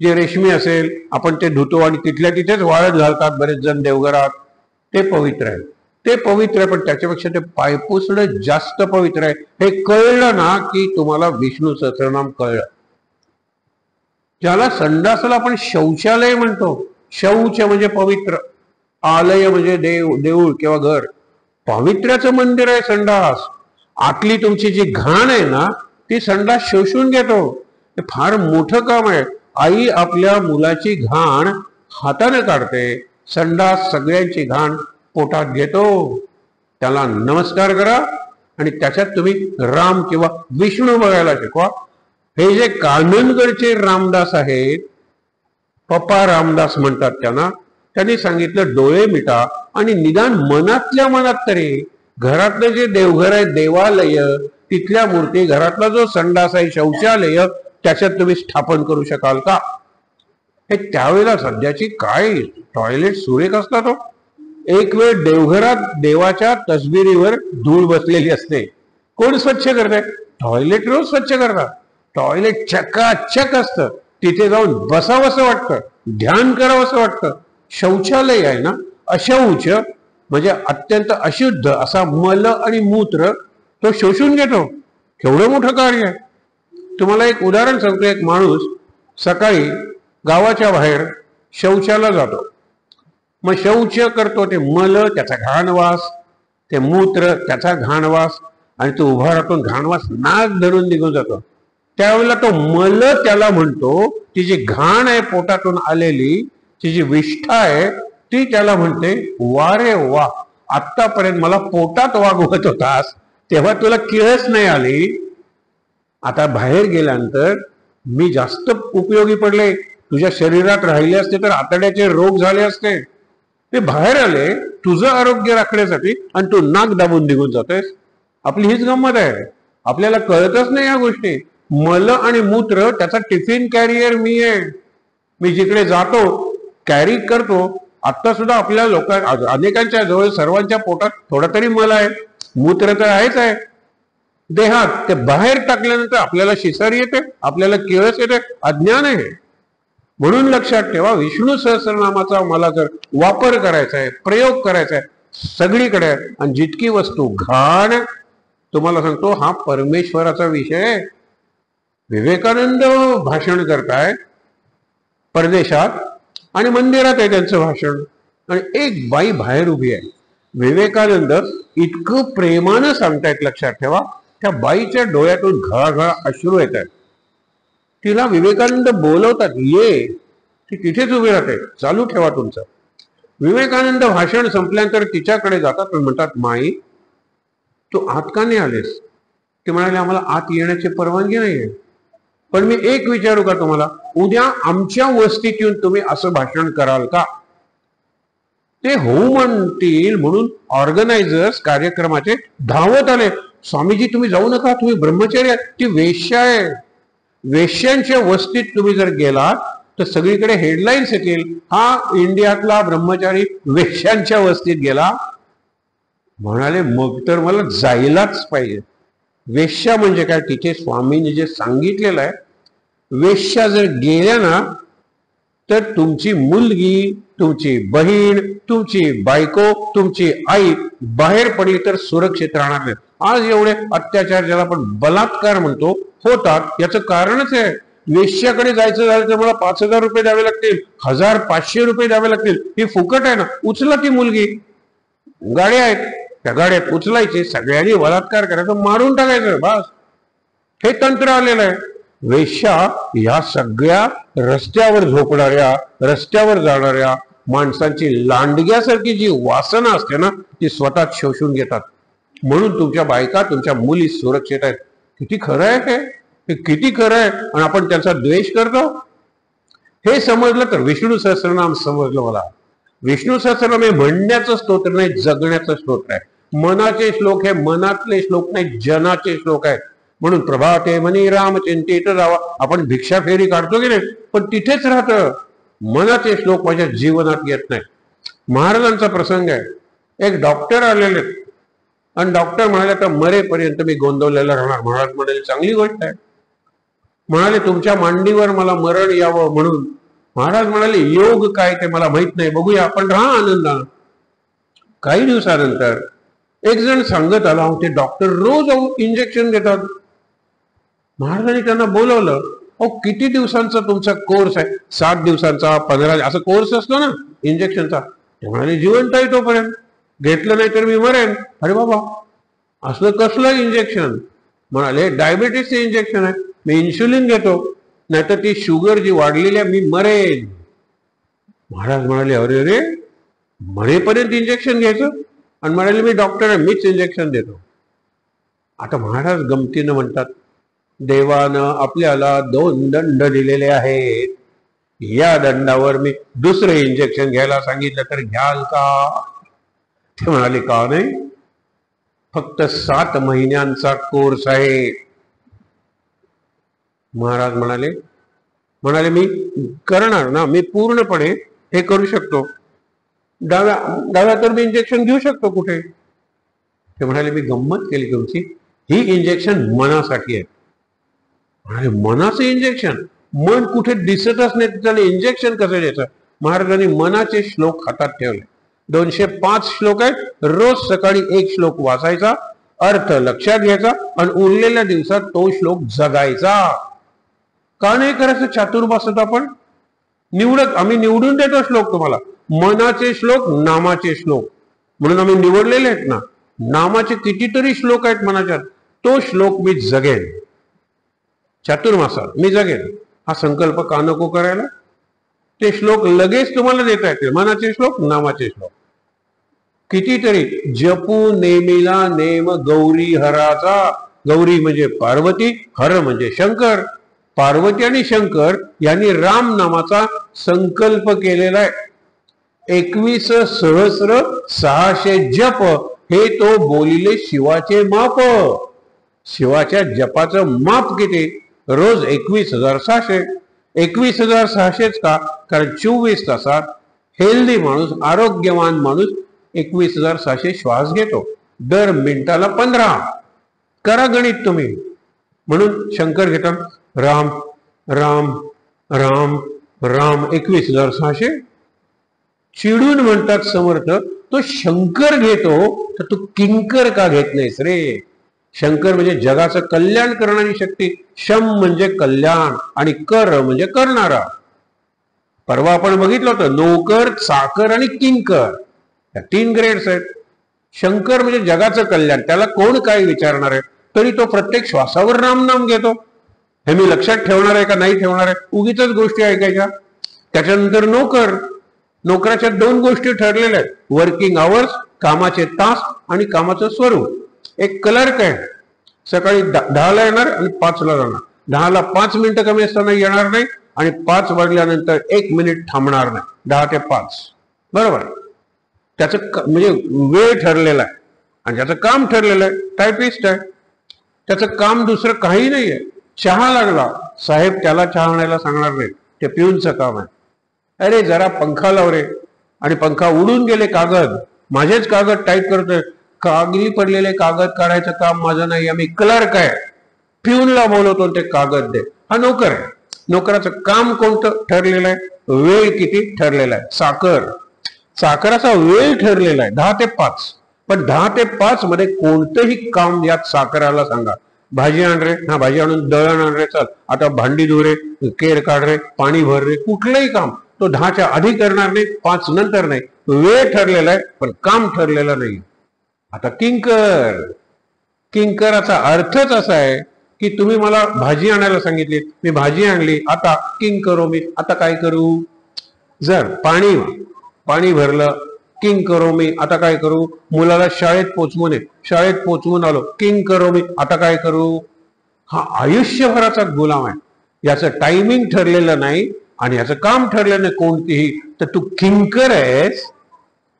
जे रेशमी असेल आपण ते धुतो आणि तिथल्या तिथेच वाळत घालतात बरेच जण देवघरात. ते पवित्र आहे, ते पवित्र आहे, पण त्याच्यापेक्षा ते पायपुसणं जास्त पवित्र आहे. हे कळलं ना की तुम्हाला विष्णू सहस्रनाम कळलं. ज्याला संडासाला आपण शौचालय म्हणतो, शौच म्हणजे पवित्र, आलय म्हणजे देऊळ किंवा घर, पावित्र्याचं मंदिर आहे संडास. आतली तुमची जी घाण आहे ना ती संडास शोषून घेतो. हे फार मोठं काम आहे. आई आपल्या मुलाची घाण हाताने काढते, संडास सगळ्यांची घाण पोटात घेतो. त्याला नमस्कार करा आणि त्याच्यात तुम्ही राम किंवा विष्णू बघायला शिकवा. हे जे काननगडचे रामदास आहेत, पप्पा रामदास म्हणतात त्यांना, त्यांनी सांगितलं डोळे मिटा आणि निदान मनातल्या मनात तरी घरातलं जे देवघर आहे देवालय, तिथल्या मूर्ती, घरातला जो संडास आहे शौचालय, त्याच्यात तुम्ही स्थापन करू शकाल का? हे त्यावेळेला सध्याची काय टॉयलेट सुरेख असतात. एक वेळ देवघरात देवाच्या तसबिरीवर धूळ बसलेली असते, कोण स्वच्छ करते? टॉयलेट रोज स्वच्छ करतात. टॉयलेट चकाचक असतं, तिथे जाऊन बसावंसं वाटतं, ध्यान करावंसं वाटतं. शौचालय आहे ना अशौच म्हणजे अत्यंत अशुद्ध असा मल आणि मूत्र तो शोषून घेतो. केवढं मोठं कार्य आहे. तुम्हाला एक उदाहरण सांगतो. एक माणूस सकाळी गावाच्या बाहेर शौचाला जातो, मग शौच करतो, ते मल त्याचा घाणवास, ते मूत्र त्याचा घाणवास, आणि तो उभा राहतो, घाणवास नाक धरून निघून जातो. त्यावेळेला तो मल त्याला म्हणतो, ती जी घाण आहे पोटातून आलेली, ती जी विष्ठा आहे ती त्याला म्हणते, वा रे वा, आतापर्यंत मला पोटात वागवत होतास तेव्हा तुला किळस नाही आली, आता बाहेर गेल्यानंतर मी जास्त उपयोगी पडले, तुझ्या शरीरात राहिले असते तर आतड्याचे रोग झाले असते. ते बाहेर आले तुझं आरोग्य राखण्यासाठी आणि तू नाक दाबून निघून जातोयस. आपली हीच गंमत आहे, आपल्याला कळतच नाही या गोष्टी. मल आणि मूत्र त्याचा टिफिन कॅरियर मी आहे. मी जिकडे जातो कॅरी करतो. आता सुद्धा आपल्या अनेकांच्या जवळ सर्वांच्या पोटात थोडा तरी मल आहे, मूत्र तर आहेच आहे देहात. ते बाहेर टाकल्यानंतर आपल्याला शिसार येते, आपल्याला किळस येते, अज्ञान आहे. म्हणून लक्षात ठेवा, विष्णू सहस्रनामाचा मला जर वापर करायचा आहे, प्रयोग करायचा आहे सगळीकडे, आणि जितकी वस्तू घाण, तुम्हाला सांगतो हा परमेश्वराचा विषय आहे. विवेकानंद भाषण करताय परदेशात आणि मंदिरात आहे त्यांचं भाषण, आणि एक बाई बाहेर उभी आहे. विवेकानंद इतकं प्रेमानं सांगतायत, लक्षात ठेवा, त्या बाईच्या डोळ्यातून घळाघळा अश्रू येत आहेत. तिला विवेकानंद बोलवतात, ये. ती तिथेच उभी राहते, चालू ठेवा तुमचं. विवेकानंद भाषण संपल्यानंतर तिच्याकडे जातात आणि म्हणतात, माई तू आत का नाही आलेस? ते म्हणाले, आम्हाला आत येण्याची परवानगी नाहीये. पण मी एक विचारू का तुम्हाला, उद्या आमच्या वस्तीत येऊन तुम्ही असं भाषण कराल का? ते हो म्हणतील म्हणून ऑर्गनायझर्स कार्यक्रमाचे धावत आले, स्वामीजी तुम्ही जाऊ नका, तुम्ही ब्रह्मचर्य आहे, ती वेश्या आहे. वेश्यांच्या वस्तीत तुम्ही जर गेलात तर सगळीकडे हेडलाईन्स येतील, हा इंडियातला ब्रह्मचारी वेश्यांच्या वस्तीत गेला. म्हणाले मग तर मला जायलाच पाहिजे. वेश्या म्हणजे काय? तिथे स्वामींनी जे सांगितलेलं आहे, वेश्या जर गेल्या ना तर तुमची मुलगी, तुमची बहीण, तुमची बायको, तुमची आई बाहेर पडली तर सुरक्षित राहणार नाही. आज एवढे अत्याचार, ज्याला आपण बलात्कार म्हणतो, होतात, याचं कारणच आहे. वेश्याकडे जायचं झालं तर मला 5,000 रुपये द्यावे लागतील, 1,500 रुपये द्यावे लागतील. ही फुकट आहे ना? उचला ती मुलगी, गाड्या आहेत त्या गाड्यात उचलायचे, सगळ्यांनी बलात्कार करायचा, मारून टाकायचं, बस. हे तंत्र आलेलं आहे. वेश्या या सगळ्या रस्त्यावर झोपणाऱ्या, रस्त्यावर जाणाऱ्या माणसांची लांडग्यासारखी जी वासना असते ना, ती स्वतः शोषून घेतात. म्हणून तुमच्या बायका, तुमच्या मुली सुरक्षित आहेत. किती खरं आहे हे किती खरं आहे. आणि आपण त्यांचा द्वेष करतो. हे समजलं तर विष्णू सहस्रनाम समजलं मला. विष्णू सहस्रनाम हे म्हणण्याचं स्तोत्र नाही, जगण्याचं स्तोत्र आहे. मनाचे श्लोक हे मनातले श्लोक नाही, जनाचे श्लोक आहेत. म्हणून प्रभाते मनी राम चिंतित राहावा. आपण भिक्षा फेरी काढतो की नाही, पण तिथेच राहतं. मनाचे श्लोक माझ्या जीवनात येत नाही. महाराजांचा प्रसंग आहे. एक डॉक्टर आलेले आणि डॉक्टर म्हणाले आता मरेपर्यंत मी गोंदवलेला राहणार. महाराज म्हणाले चांगली गोष्ट आहे. म्हणाले तुमच्या मांडीवर मला मरण यावं म्हणून. महाराज म्हणाले योग काय ते मला माहित नाही, बघूया, आपण राहा आनंदानं. काही दिवसानंतर एक जण सांगत आला, ते डॉक्टर रोज इंजेक्शन देतात. महाराजांनी त्यांना बोलवलं, अहो किती दिवसांचा तुमचा कोर्स आहे? 7 दिवसांचा, 15, असा कोर्स असतो ना इंजेक्शनचा. ते म्हणाले जिवंत आहे तोपर्यंत, घेतलं नाही तर मी मरेन. अरे बाबा, असलं कसलं इंजेक्शन? म्हणाले डायबिटीसचे इंजेक्शन आहे, मी इन्शुलिन घेतो, नाहीतर ती शुगर जी वाढलेली आहे मी मरेन. महाराज म्हणाले अरे रे, मरेपर्यंत इंजेक्शन घ्यायचं? आणि म्हणाले मी डॉक्टर आहे, मीच इंजेक्शन देतो. आता महाराज गमतीनं म्हणतात, देवानं आपल्याला 2 दंड दिलेले आहेत, या दंडावर मी दुसरे इंजेक्शन घ्यायला सांगितलं तर घ्याल का? ते म्हणाले का नाही, फक्त 7 महिन्यांचा कोर्स आहे. महाराज म्हणाले मी करणार ना, मी पूर्णपणे हे करू शकतो. डाव्या तर मी इंजेक्शन घेऊ शकतो कुठे? ते म्हणाले मी गंमत केली तुमची, ही इंजेक्शन मनासाठी आहे. म्हणाले मनाचं इंजेक्शन? मन कुठे दिसतच नाही, त्याला इंजेक्शन कसं द्यायचं? महाराजांनी मनाचे श्लोक हातात ठेवले. 205 श्लोक आहेत. रोज सकाळी 1 श्लोक वाचायचा, अर्थ लक्षात घ्यायचा आणि उरलेल्या दिवसात तो श्लोक जगायचा. का नाही करायचं चातुर्मासात? आपण आम्ही निवडून देतो श्लोक तुम्हाला, मनाचे श्लोक, नामाचे श्लोक म्हणून आम्ही निवडलेले आहेत ना. नामाचे कितीतरी श्लोक आहेत मनाच्यात, तो श्लोक मी जगेन चातुर्मासात, मी जगेन. हा संकल्प का नको करायला? ते श्लोक लगेच तुम्हाला देता येतील, मनाचे श्लोक, नामाचे श्लोक. कितीतरी जपू नेमिला नेम गौरी हराचा. गौरी म्हणजे पार्वती, हर म्हणजे शंकर. पार्वती आणि शंकर यांनी राम नामाचा संकल्प केलेला आहे. 21,600 जप हे तो बोलिले शिवाचे माप. शिवाच्या जपाचं माप किती? रोज 21,600. 21,600 का? कारण 24 तासात हेल्दी माणूस, आरोग्यवान माणूस 21,600 श्वास घेतो. दर मिनिटाला 15. करा गणित तुम्ही. म्हणून शंकर घेतात राम राम राम राम 21,600. चिडून म्हणतात समर्थ, तो शंकर घेतो तर तू किंकर का घेत नाहीस रे? शंकर म्हणजे जगाचं कल्याण करणारी शक्ती. शम म्हणजे कल्याण आणि कर म्हणजे करणारा. परवा आपण बघितलं होतं, नोकर, चाकर आणि किंकर, या 3 ग्रेड्स आहेत. शंकर म्हणजे जगाचं कल्याण, त्याला कोण काय विचारणार आहे, तरी तो प्रत्येक श्वासावर रामनाम घेतो. हे मी लक्षात ठेवणार आहे का नाही ठेवणार आहे, उगीच गोष्टी ऐकायच्या. त्याच्यानंतर नोकर, नोकराच्या 2 गोष्टी ठरलेल्या आहेत, वर्किंग आवर्स, कामाचे तास आणि कामाचं स्वरूप. एक क्लर्क आहे, सकाळी 10ला येणार आणि 5ला जाणार. 10ला 5 मिनिटं कमी असताना येणार नाही आणि 5 वाजल्यानंतर 1 मिनिट थांबणार नाही. 10 ते 5 बरोबर. त्याचं म्हणजे वेळ ठरलेला आहे आणि त्याचं काम ठरलेलं आहे. टायपिस्ट आहे, त्याचं काम दुसरं काही नाहीये. चहा लागला, साहेब त्याला चहा आणायला सांगणार नाही, ते पिऊनचं काम आहे. अरे जरा पंखा लाव रे, आणि पंखा उडून गेले कागद, माझेच कागद टाईप करतोय, कागदी पडलेले कागद काढायचं काम माझं नाही, आम्ही क्लर्क आहे. पिऊनला बोलवतो ते कागद दे. हा नोकर आहे. नोकराचं काम कोणतं ठरलेलं आहे, वेळ किती ठरलेला आहे. साखराचा वेळ ठरलेला आहे 10 ते 5. पण 10 ते 5 मध्ये कोणतंही काम यात साखराला सांगा. भाजी आण रे, हा भाजी आणून, दळण आण रे, चल आता भांडी धुरे, केर काढ रे, पाणी भर रे, कुठलंही काम तो 10च्या आधी करणार नाही, 5 नंतर नाही. वेळ ठरलेला आहे पण काम ठरलेलं नाही. आता किंकराचा अर्थच असा आहे की तुम्ही मला भाजी आणायला सांगितली, मी भाजी आणली, आता किंकरो मी, आता काय करू. जर पाणी भरलं, किंग करो मी, आता काय करू. मुलाला शाळेत पोचवून शाळेत पोचवून आलो, किंग करो मी, आता काय करू. हा आयुष्यभराचा गुलाम आहे. याचं टायमिंग ठरलेलं नाही आणि याचं काम ठरलेलं नाही कोणतीही. तर तू किंकर आहेस,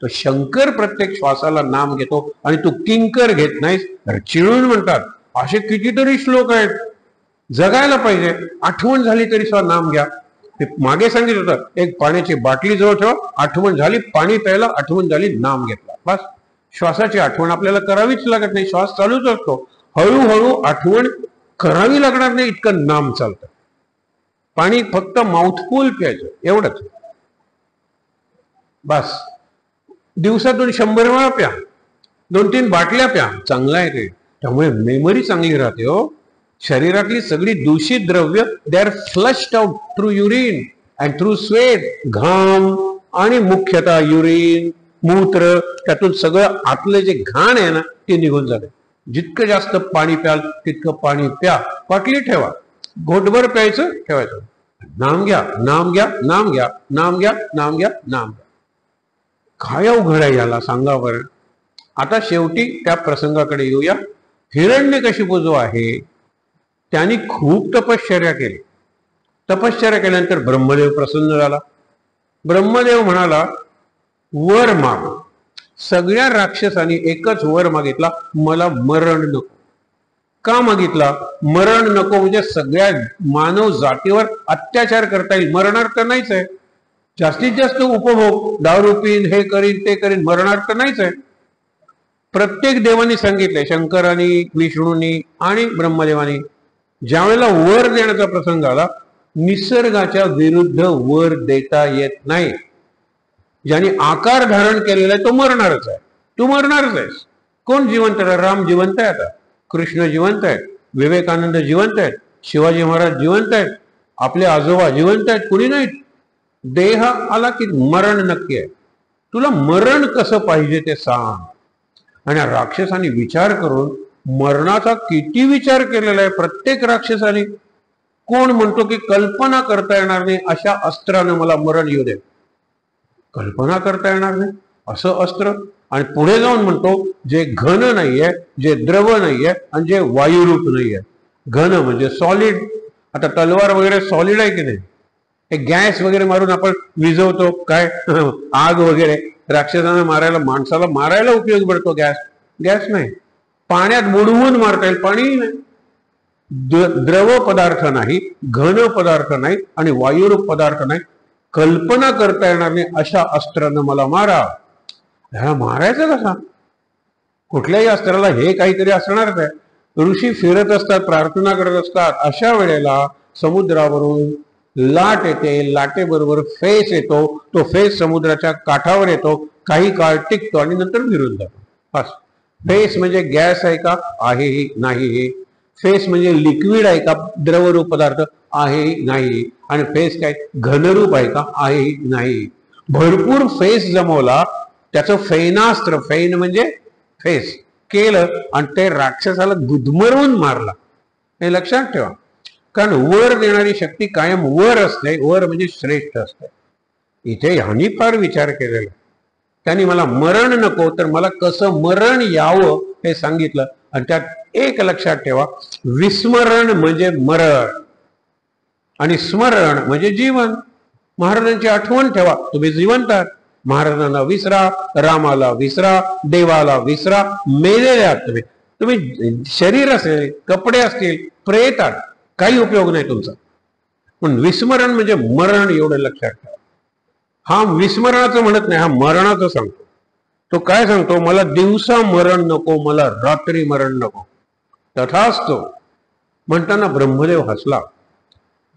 तो शंकर प्रत्येक श्वासाला नाम घेतो आणि तू किंकर घेत नाहीस. चिडून म्हणतात. असे कितीतरी श्लोक आहेत. जगायला पाहिजे. आठवण झाली तरी सुद्धा नाम घ्या. मागे सांगितलं होतं, एक पाण्याची बाटली जवळ ठेवा, आठवण झाली पाणी प्यायला, आठवण झाली नाम घेतला, बस. श्वासाची आठवण आपल्याला करावीच लागत नाही, श्वास चालूच असतो. हळूहळू आठवण करावी लागणार नाही इतकं नाम चालतं. पाणी फक्त माउथफुल प्यायचं, एवढंच, बस. दिवसातून 100 वेळा प्या, 2-3 बाटल्या प्या, चांगला आहे ते. त्यामुळे मेमरी चांगली राहते हो. शरीरातली सगळी दूषित द्रव्य they are flushed out through urine and through sweat. घाम आणि मुख्यतः युरिन, मूत्र, त्यातून सगळं आतलं जे घाण आहे ना ते निघून जाते. जितकं जास्त पाणी प्याल तितकं पाणी प्या. बाटली ठेवा, घोटभर प्यायचं, ठेवायचं. नाम घ्या, नाम घ्या, नाम घ्या, नाम घ्या, नाम घ्या, नाम घ्या. काय अवघड आहे याला सांगा बरं. आता शेवटी त्या प्रसंगाकडे येऊया. हिरण्यकशिपू जो आहे त्यांनी खूप तपश्चर्या केली. तपश्चर्या केल्यानंतर ब्रह्मदेव प्रसन्न झाला. ब्रह्मदेव म्हणाला, वर माग. सगळ्या राक्षसांनी एकच वर मागितला, मला मरण नको. का मागितला. मरण नको म्हणजे सगळ्या मानव जातीवर अत्याचार करता येईल, मरणार तर नाहीच आहे. जास्तीत जास्त उपभोग, दारू पिन, हे करीन ते करीन, मरणार तर नाहीच आहे. प्रत्येक देवानी सांगितलंय, शंकरांनी, विष्णूंनी आणि ब्रह्मदेवानी, ज्यावेळेला वर देण्याचा प्रसंग आला, निसर्गाच्या विरुद्ध वर देता येत नाही. ज्याने आकार धारण केलेला आहे तो मरणारच आहे. तू मरणारच आहेस. कोण जिवंत आहे. राम जिवंत आहे, आता कृष्ण जिवंत आहेत, विवेकानंद जिवंत आहेत, शिवाजी महाराज जिवंत आहेत, आपले आजोबा जिवंत आहेत, कुणी नाहीत. देह आला की मरण नक्की आहे. तुला मरण कसं पाहिजे ते सांग. आणि राक्षसांनी विचार करून मरणाचा किती विचार केलेला आहे प्रत्येक राक्षसाने. कोण म्हणतो की कल्पना करता येणार नाही अशा अस्त्रानं मला मरण येऊ दे. कल्पना करता येणार नाही असं अस्त्र. आणि पुढे जाऊन म्हणतो, जे घन नाहीये, जे द्रव नाहीये आणि जे वायुरूप नाहीये. घन म्हणजे सॉलिड. आता तलवार वगैरे सॉलिड आहे की नाही. हे गॅस वगैरे मारून आपण विझवतो काय, आग वगैरे. राक्षसांना मारायला, माणसाला मारायला उपयोग पडतो गॅस. गॅस नाही. पाण्यात बुडवून मारता येईल, पाणी नाही. द्रव पदार्थ नाही, घन पदार्थ नाही आणि वायुरूप पदार्थ नाही. कल्पना करता येणार नाही अशा अस्त्रानं मला मारा. ह्याला मारायचं कसा. कुठल्याही अस्त्राला हे काहीतरी असणारच आहे. ऋषी फिरत असतात, प्रार्थना करत असतात. अशा वेळेला समुद्रावरून लाट येते, लाटेबरोबर फेस येतो. तो फेस समुद्राच्या काठावर येतो, काही काळ टिकतो आणि नंतर विरून जातो. बस. फेस म्हणजे गॅस आहे का, आहे नाही. फेस म्हणजे लिक्विड आहे का, द्रवरूप पदार्थ, आहे नाही. आणि फेस काय घनरूप आहे का, आहे नाही. भरपूर फेस जमवला, त्याचं फेनास्त्र, फेन म्हणजे फेस केलं आणि ते राक्षसाला गुदमरवून मारला. हे लक्षात ठेवा. कारण वर देणारी शक्ती कायम वर असते. वर म्हणजे श्रेष्ठ असते. इथे ह्यांनी फार विचार केलेला. त्यांनी मला मरण नको तर मला कसं मरण यावं हे सांगितलं आणि त्यात एक लक्षात ठेवा, विस्मरण म्हणजे मरण आणि स्मरण म्हणजे जीवन. महाराजांची आठवण ठेवा, तुम्ही जिवंत आहात. महाराजांना विसरा, रामाला विसरा, देवाला विसरा, मेलेले आहात तुम्ही. तुम्ही शरीर असेल, कपडे असतील, प्रेत आहात, काही उपयोग नाही तुमचा. पण विस्मरण म्हणजे मरण, एवढं लक्षात ठेवा. हा विस्मरणाचं म्हणत नाही, हा मरणाचं सांगतो. तो काय सांगतो, मला दिवसा मरण नको, मला रात्री मरण नको. तथास्तु म्हणताना ब्रह्मदेव हसला.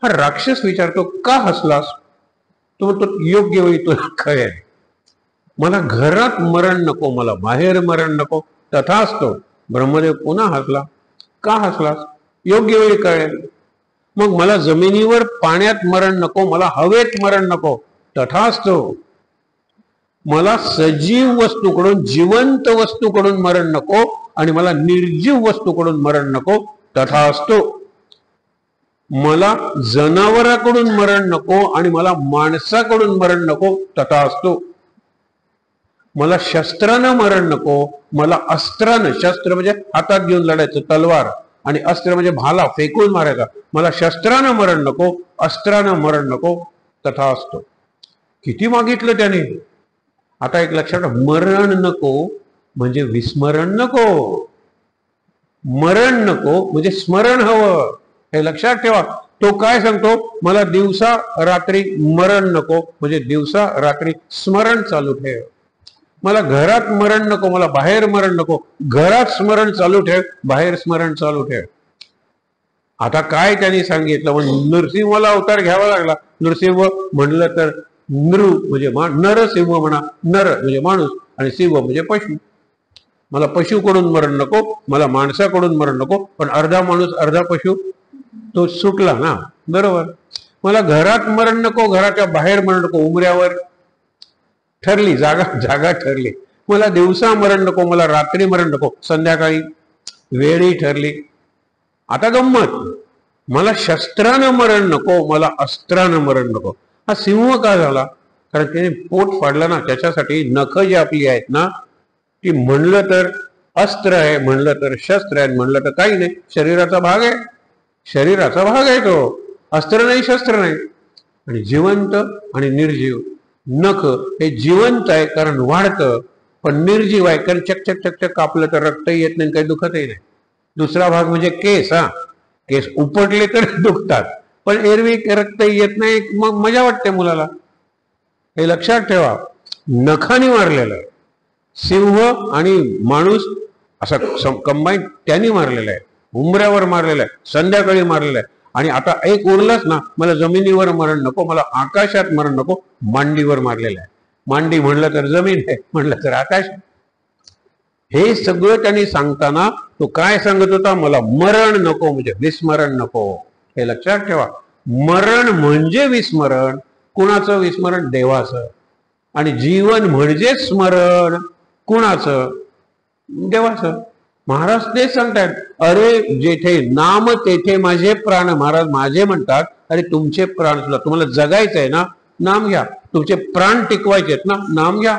हा राक्षस विचारतो, का हसलास? तो म्हणतो, योग्य वेळी तुला कळेल. मला घरात मरण नको, मला बाहेर मरण नको. तथास्तु ब्रह्मदेव पुन्हा हसला. का हसलास? योग्य वेळी कळेल. मग मला जमिनीवर पाण्यात मरण नको, मला हवेत मरण नको. तथास्तु मला सजीव वस्तूकडून, जिवंत वस्तूकडून मरण नको आणि मला निर्जीव वस्तूकडून मरण नको. तथास्तु मला जनावराकडून मरण नको आणि मला माणसाकडून मरण नको. तथास्तु मला शस्त्रानं मरण नको, मला अस्त्रानं, शस्त्र म्हणजे हातात घेऊन लढायचं, तलवार, आणि अस्त्र म्हणजे भाला फेकून मारायचा. मला शस्त्रानं मरण नको, अस्त्रानं मरण नको. तथास्तु. किती मागितलं त्याने. आता एक लक्षात, मरण नको म्हणजे विस्मरण नको, मरण नको म्हणजे स्मरण हवं, हे लक्षात ठेवा. तो काय सांगतो, मला दिवसा रात्री मरण नको म्हणजे दिवसा रात्री स्मरण चालू ठेव. मला घरात मरण नको, मला बाहेर मरण नको, घरात स्मरण चालू ठेव, बाहेर स्मरण चालू ठेव. आता काय त्यांनी सांगितलं, म्हणजे नरसिंहाला अवतार घ्यावा लागला. नरसिंह म्हणलं तर नृ म्हणजे नरसिंह म्हणा, नर म्हणजे माणूस आणि सिंह म्हणजे पशु. मला पशुकडून मरण नको, मला माणसाकडून मरण नको. पण अर्धा माणूस अर्धा पशु तो सुटला ना, बरोबर. मला घरात मरण नको, घराच्या बाहेर मरण नको, उमऱ्यावर ठरली जागा, जागा ठरली. मला दिवसा मरण नको, मला रात्री मरण नको, संध्याकाळी वेळी ठरली. आता गंमत, मला शस्त्रानं मरण नको, मला अस्त्रानं मरण नको. हा सिंह का झाला? कारण त्याने पोट फाडलं ना, त्याच्यासाठी नख जी आपली आहेत ना, ती म्हणलं तर अस्त्र आहे, म्हणलं तर शस्त्र आहे, म्हणलं तर काही नाही, शरीराचा भाग आहे. शरीराचा भाग आहे तो, अस्त्र नाही, शस्त्र नाही. आणि जिवंत आणि निर्जीव. नख हे जिवंत आहे कारण वाढतं, पण निर्जीव आहे कारण चकचक चकचक कापलं तर रक्तही येत नाही, काही दुखतही नाही. दुसरा भाग म्हणजे केस. हा, केस उपटले तर दुखतात, पण एरवी रक्तही येत नाही, मग मजा वाटते मुलाला. हे लक्षात ठेवा. नखाने मारलेलं आहे. सिंह आणि माणूस असा कंबाईन त्यांनी मारलेला आहे, उंबऱ्यावर मारलेला आहे, संध्याकाळी मारलेला आहे. आणि आता एक उरलंच ना, मला जमिनीवर मरण नको, मला आकाशात मरण नको, मांडीवर मारलेलं आहे. मांडी म्हणलं तर जमीन आहे, म्हणलं तर आकाश. हे सगळं त्यांनी सांगताना तो काय सांगत होता, मला मरण नको म्हणजे विस्मरण नको. हे लक्षात ठेवा. मरण म्हणजे विस्मरण. कुणाचं विस्मरण? देवाचं. आणि जीवन म्हणजे स्मरण. कुणाचं? देवाचं. महाराज तेच सांगतात, अरे जेथे नाम तेथे माझे प्राण. महाराज माझे म्हणतात, अरे तुमचे प्राण सुद्धा, तुम्हाला जगायचं आहे ना, नाम घ्या. तुमचे प्राण टिकवायचे आहेत ना, नाम घ्या.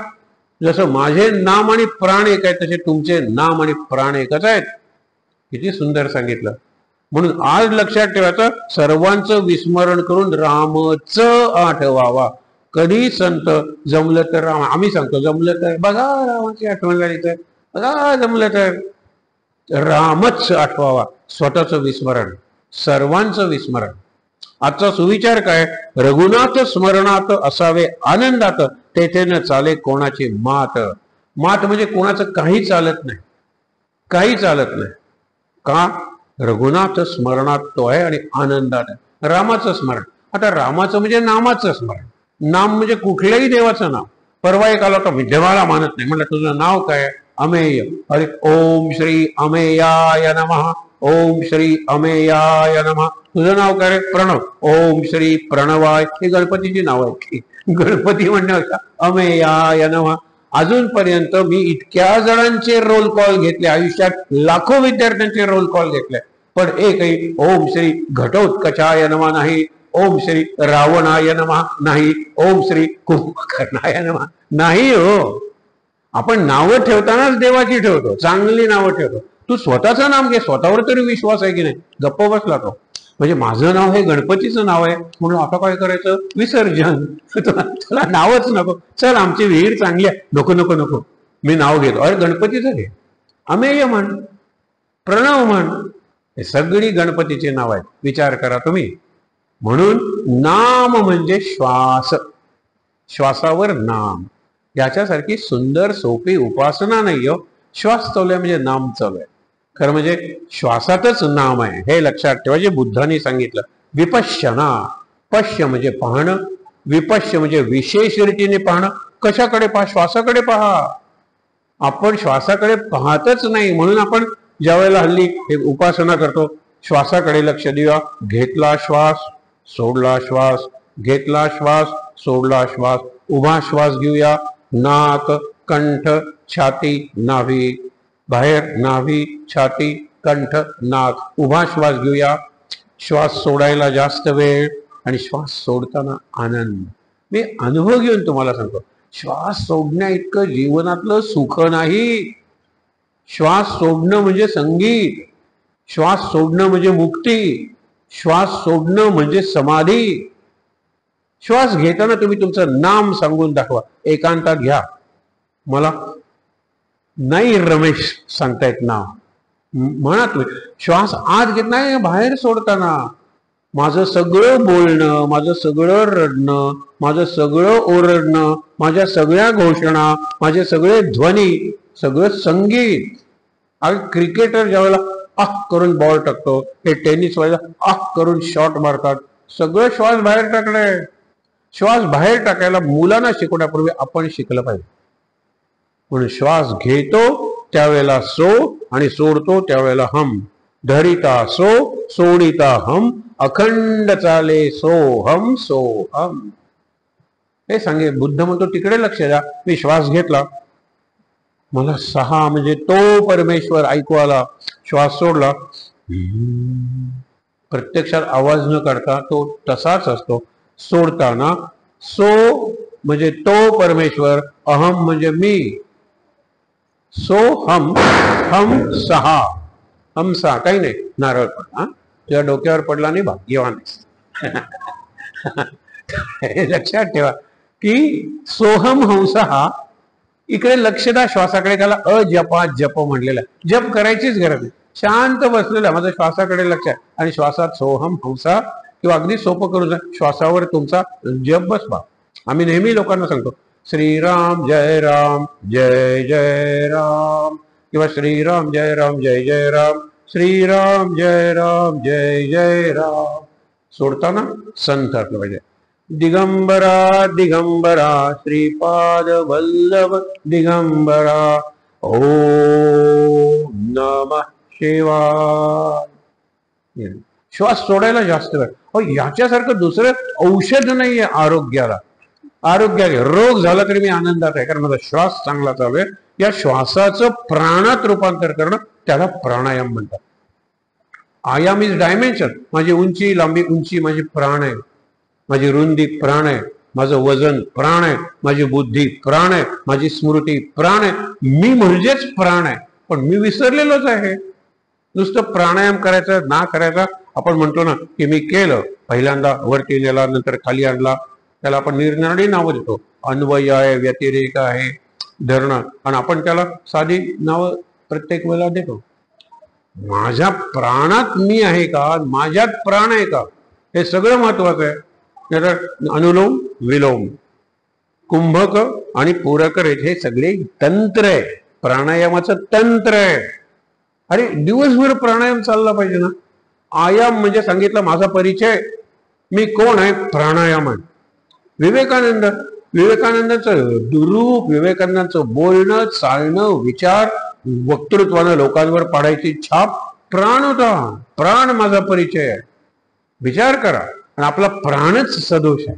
जसं माझे नाम आणि प्राण एक आहेत, तसे तुमचे नाम आणि प्राण एकच आहेत. किती सुंदर सांगितलं. म्हणून आज लक्षात ठेवायचं, सर्वांचं विस्मरण करून रामच आठवावा. कधी संत जमलं तर राम, आम्ही सांगतो जमलं तर बघा रामाची आठवण झाली तर बघा, जमलं तर रामच आठवावा. स्वतःचं विस्मरण, सर्वांचं विस्मरण. आजचा सुविचार काय? रघुनाथ स्मरणात असावे आनंदात, तेथे न चाले कोणाची मात. मात म्हणजे कोणाचं काही चालत नाही, काही चालत नाही. का? रघुनाथ स्मरणात तो आहे आणि आनंदात आहे. रामाचं स्मरण. आता रामाचं म्हणजे नामाचं स्मरण. नाम म्हणजे कुठल्याही देवाचं नाव. परवा एक आला होता, मी देवाला मानत नाही, म्हणलं तुझं नाव काय? अमेय. अरे ओम श्री अमेयाय नमः, ओम श्री अमेयाय नमः. तुझं नाव काय रे? प्रणव. ओम श्री प्रणवाय. हे गणपतीची नाव आहे की, गणपती म्हणण्यापेक्षा अमेयाय नमः. अजूनपर्यंत मी इतक्या जणांचे रोल कॉल घेतले, आयुष्यात लाखो विद्यार्थ्यांचे रोल कॉल घेतले, पण एकही ओम श्री घटोत्कचाय नमः नाही, ओम श्री रावणाय नमः नाही, ओम श्री कुंभकर्णाय नमः नाही. हो, आपण नावं ठेवतानाच देवाची ठेवतो, चांगली नावं ठेवतो. तू स्वतःचं नाम घे, स्वतःवर तरी विश्वास आहे की नाही. गप्प बसला तो. म्हणजे माझं नाव हे गणपतीचं नाव आहे म्हणून आता काय करायचं, विसर्जन. तुला नावच नको, चल आमची विहीर चांगली आहे, नको नको नको, मी नाव घेतो. अरे गणपतीचं घे, अमेय म्हण, प्रणव म्हण, हे सगळी गणपतीची नाव आहेत. विचार करा तुम्ही. म्हणून नाम म्हणजे श्वास, श्वासावर नाम. याच्यासारखी सुंदर सोपी उपासना नाही हो. श्वास चालू आहे म्हणजे नाम चालू आहे. खरं म्हणजे श्वासातच नाम आहे, हे लक्षात ठेवा. जे बुद्धांनी सांगितलं विपश्यना, पश्य म्हणजे पाहणं, विपश्य म्हणजे विशेष रीतीने पाहणं. कशाकडे पहा, श्वासाकडे पहा. आपण श्वासाकडे पाहतच नाही, म्हणून आपण ज्या वेळेला हल्ली हे उपासना करतो, श्वासाकडे लक्ष देऊया. घेतला श्वास, सोडला श्वास, घेतला श्वास, सोडला श्वास. उभा श्वास घेऊया. नाक, कंठ, छाती, नाभी. बाहेर नाभी, छाती, कंठ, नाक. उभा श्वास घेऊया. श्वास सोडायला जास्त वेळ आणि श्वास सोडताना आनंद. मी अनुभव घेऊन तुम्हाला सांगतो, श्वास सोडण्या इतकं जीवनातलं सुख नाही. श्वास सोडणं म्हणजे संगीत, श्वास सोडणं म्हणजे मुक्ती, श्वास सोडणं म्हणजे समाधी. श्वास घेताना तुम्ही तुमचं नाम सांगून दाखवा. एकांतात घ्या. मला नाही रमेश सांगतायत नाव, म्हणा तुम्ही. श्वास आत घेत नाही, बाहेर सोडताना माझं सगळं बोलणं, माझं सगळं रडणं, माझं सगळं ओरडणं, माझ्या सगळ्या घोषणा, माझे सगळे ध्वनी, सगळं संगीत. अगं क्रिकेटर ज्यावेळेला आख करून बॉल टाकतो, हे टेनिस वाला आख करून शॉट मारतात, सगळं श्वास बाहेर टाकलंय. श्वास बाहेर टाकायला मुलांना शिकवण्यापूर्वी आपण शिकलं पाहिजे. म्हणून श्वास घेतो त्यावेळेला सो आणि सोडतो त्यावेळेला हम. धरिता सो, सोडिता हम, अखंड चाले सोहम सोहम. हे सांगे बुद्ध म्हणतो तिकडे लक्ष द्या. मी श्वास घेतला, मला सहा म्हणजे तो परमेश्वर ऐकू आला. श्वास सोडला, प्रत्यक्षात आवाज न काढता तो तसाच असतो. सोडताना सो म्हणजे तो परमेश्वर, अहम म्हणजे मी. सो हम, हम सहा, हम सहा. काही नाही, नारळ पडला तुझ्या डोक्यावर पडला नाही, भाग्यवान हे लक्षात ठेवा की सोहम हंसहा. इकडे लक्ष द्या श्वासाकडे. त्याला अजपा जप म्हणलेला. जप करायचीच गरज नाही, शांत बसलेला माझं श्वासाकडे लक्ष आहे आणि श्वासात सोहम हंसा. किंवा अगदी सोपं करू, श्वासावर तुमचा जप बसवा. आम्ही नेहमी लोकांना सांगतो श्रीराम जय राम जय जय राम, किंवा श्रीराम जय राम जय जय राम, श्रीराम जय राम जय जय राम. सोडताना संत असलं पाहिजे. दिगंबरा दिगंबरा श्रीपाद वल्लभ दिगंबरा, ओम नमः शिवाय. श्वास सोडायला जास्त वेळ. याच्यासारखं दुसरं औषध नाहीये आरोग्याला. आरोग्याला रोग झाला तरी मी आनंदात आहे, कारण माझा श्वास चांगला चालू आहे. या श्वासाचं प्राणात रूपांतर करणं त्याला प्राणायाम म्हणतात. आयाम इज डायमेन्शन. माझी उंची लांबी, उंची माझी प्राण आहे, माझी रुंदी प्राण आहे, माझं वजन प्राण आहे, माझी बुद्धी प्राण आहे, माझी स्मृती प्राण आहे. मी म्हणजेच प्राण आहे, पण मी विसरलेलोच आहे. नुसतं प्राणायाम करायचा ना करायचा. आपण म्हणतो ना की मी केलं, पहिल्यांदा वरती नेला नंतर खाली आणला, त्याला आपण निरनिराळी नावं देतो. अन्वय आहे, व्यतिरेक आहे, धरणं, आणि आपण त्याला साधी नावं प्रत्येक वेळेला देतो. माझ्या प्राणात मी आहे का, माझ्यात प्राण आहे का, हे सगळं महत्वाचं आहे. अनुलोम विलोम, कुंभक आणि पूरक हे सगळे तंत्र आहे, प्राणायामाचं तंत्र आहे. अरे दिवसभर प्राणायाम चालला पाहिजे ना. आयाम म्हणजे सांगितलं माझा परिचय, मी कोण आहे, प्राणायाम आहे. विवेकानंद, विवेकानंदाचं रूप, विवेकानंदाचं बोलणं, चालणं, विचार, वक्तृत्वानं लोकांवर पाडायची छाप प्राण होता. प्राण माझा परिचय आहे. विचार करा. आणि आपला प्राणच सदोष आहे.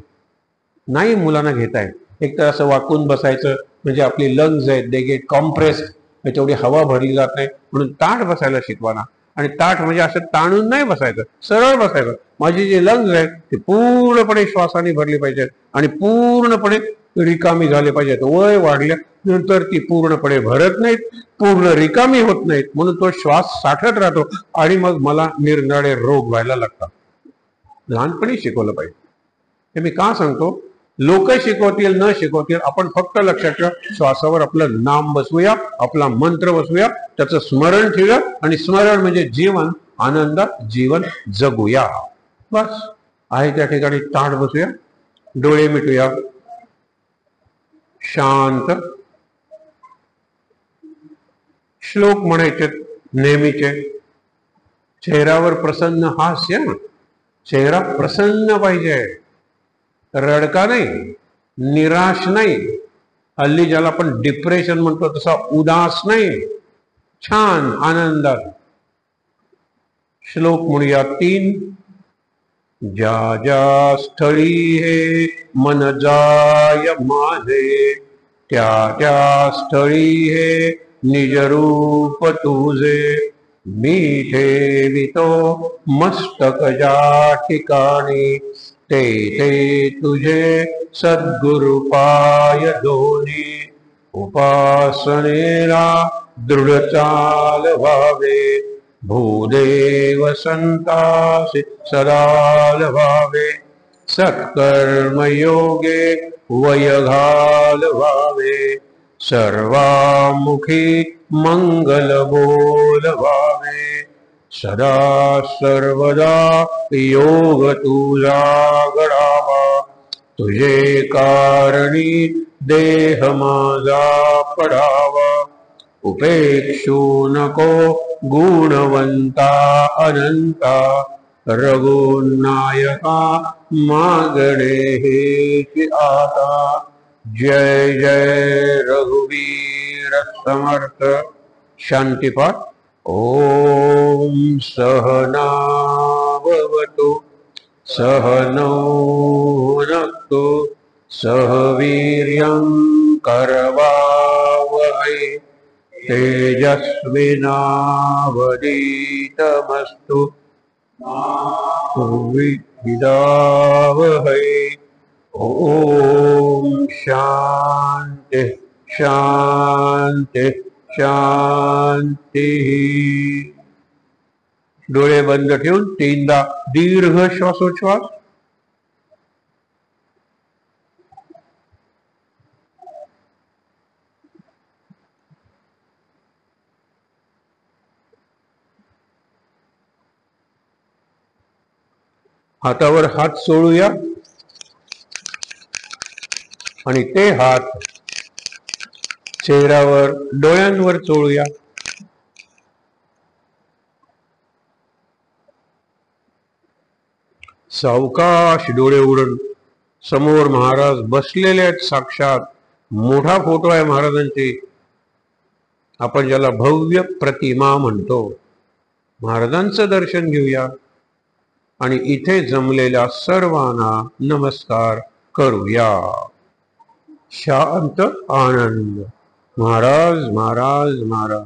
नाही मुलांना घेताय. एक तर असं वाकून बसायचं म्हणजे आपली लंग्स आहेत, दे गेट कॉम्प्रेस्ड, तेवढी हवा भरली जात नाही, म्हणून ताठ बसायला शिकवा ना. आणि ताठ म्हणजे असं ताणून नाही बसायचं, सरळ बसायचं. माझी जी लंग्स आहेत ती पूर्णपणे श्वासाने भरली पाहिजेत आणि पूर्णपणे रिकामी झाले पाहिजेत. वय वाढल्यानंतर ती पूर्णपणे भरत नाहीत, पूर्ण रिकामी होत नाहीत, म्हणून तो श्वास साठत राहतो आणि मग मला निरनिराळे रोग व्हायला लागतात. लहानपणी शिकवलं पाहिजे. हे मी का सांगतो? लोक शिकवतील न शिकवतील, आपण फक्त लक्षात ठेवा, श्वासावर आपलं नाम बसवूया, आपला मंत्र बसवूया, त्याचं स्मरण ठेवूया आणि स्मरण म्हणजे जीवन, आनंदात जीवन जगूया. बस आहे त्या ठिकाणी ताट बसूया, डोळे मिटूया, शांत. श्लोक म्हणायचे नेहमीचे. चेहऱ्यावर प्रसन्न हास्य, चेहरा प्रसन्न पाहिजे, रडका नाही, निराश नाही, हल्ली ज्याला आपण डिप्रेशन म्हणतो तसा उदास नाही, छान आनंदात. श्लोक म्हणूया 3. ज्या ज्या स्थळी हे मन जाय माझे, त्या त्या स्थळी हे निज रूप तुझे. मी ठेवितो मस्तक ज्या ठिकाणी, ते ते तुझे सद्गुरु पाय दोन्ही. उपासनेला दृढ चाल व्हावे, भूदेव संतासी सदाल व्हावे. सत्कर्म योगे वय घाल व्हावे, सर्वामुखी मंगल बोल व्हावे. सदा सर्वदा योग तुझा घडावा, तुझे कारणी देह माझा पडावा. उपेक्षू नको गुणवंता अनंता, रघुनायका मागणे हेची आता. जय जय रघुवीर समर्थ. शांतिपाठ. ओम सहना भवतु, सहनौ भुनक्तु, सह वीर्यं करवावहै, तेजस्विनावधीतमस्तु मा विद्विषावहै. ओम शांति शांति शांती. डोळे बंद ठेवून 3दा दीर्घ श्वासोच्छ्वास. हातावर हात सोडूया आणि ते हात चेहऱ्यावर, डोळ्यांवर चोळूया. सावकाश डोळे उघडून समोर महाराज बसलेले आहेत. साक्षात मोठा फोटो आहे महाराजांची, आपण ज्याला भव्य प्रतिमा म्हणतो. महाराजांचं दर्शन घेऊया आणि इथे जमलेल्या सर्वांना नमस्कार करूया. शांत आनंद. महाराज महाराज महाराज.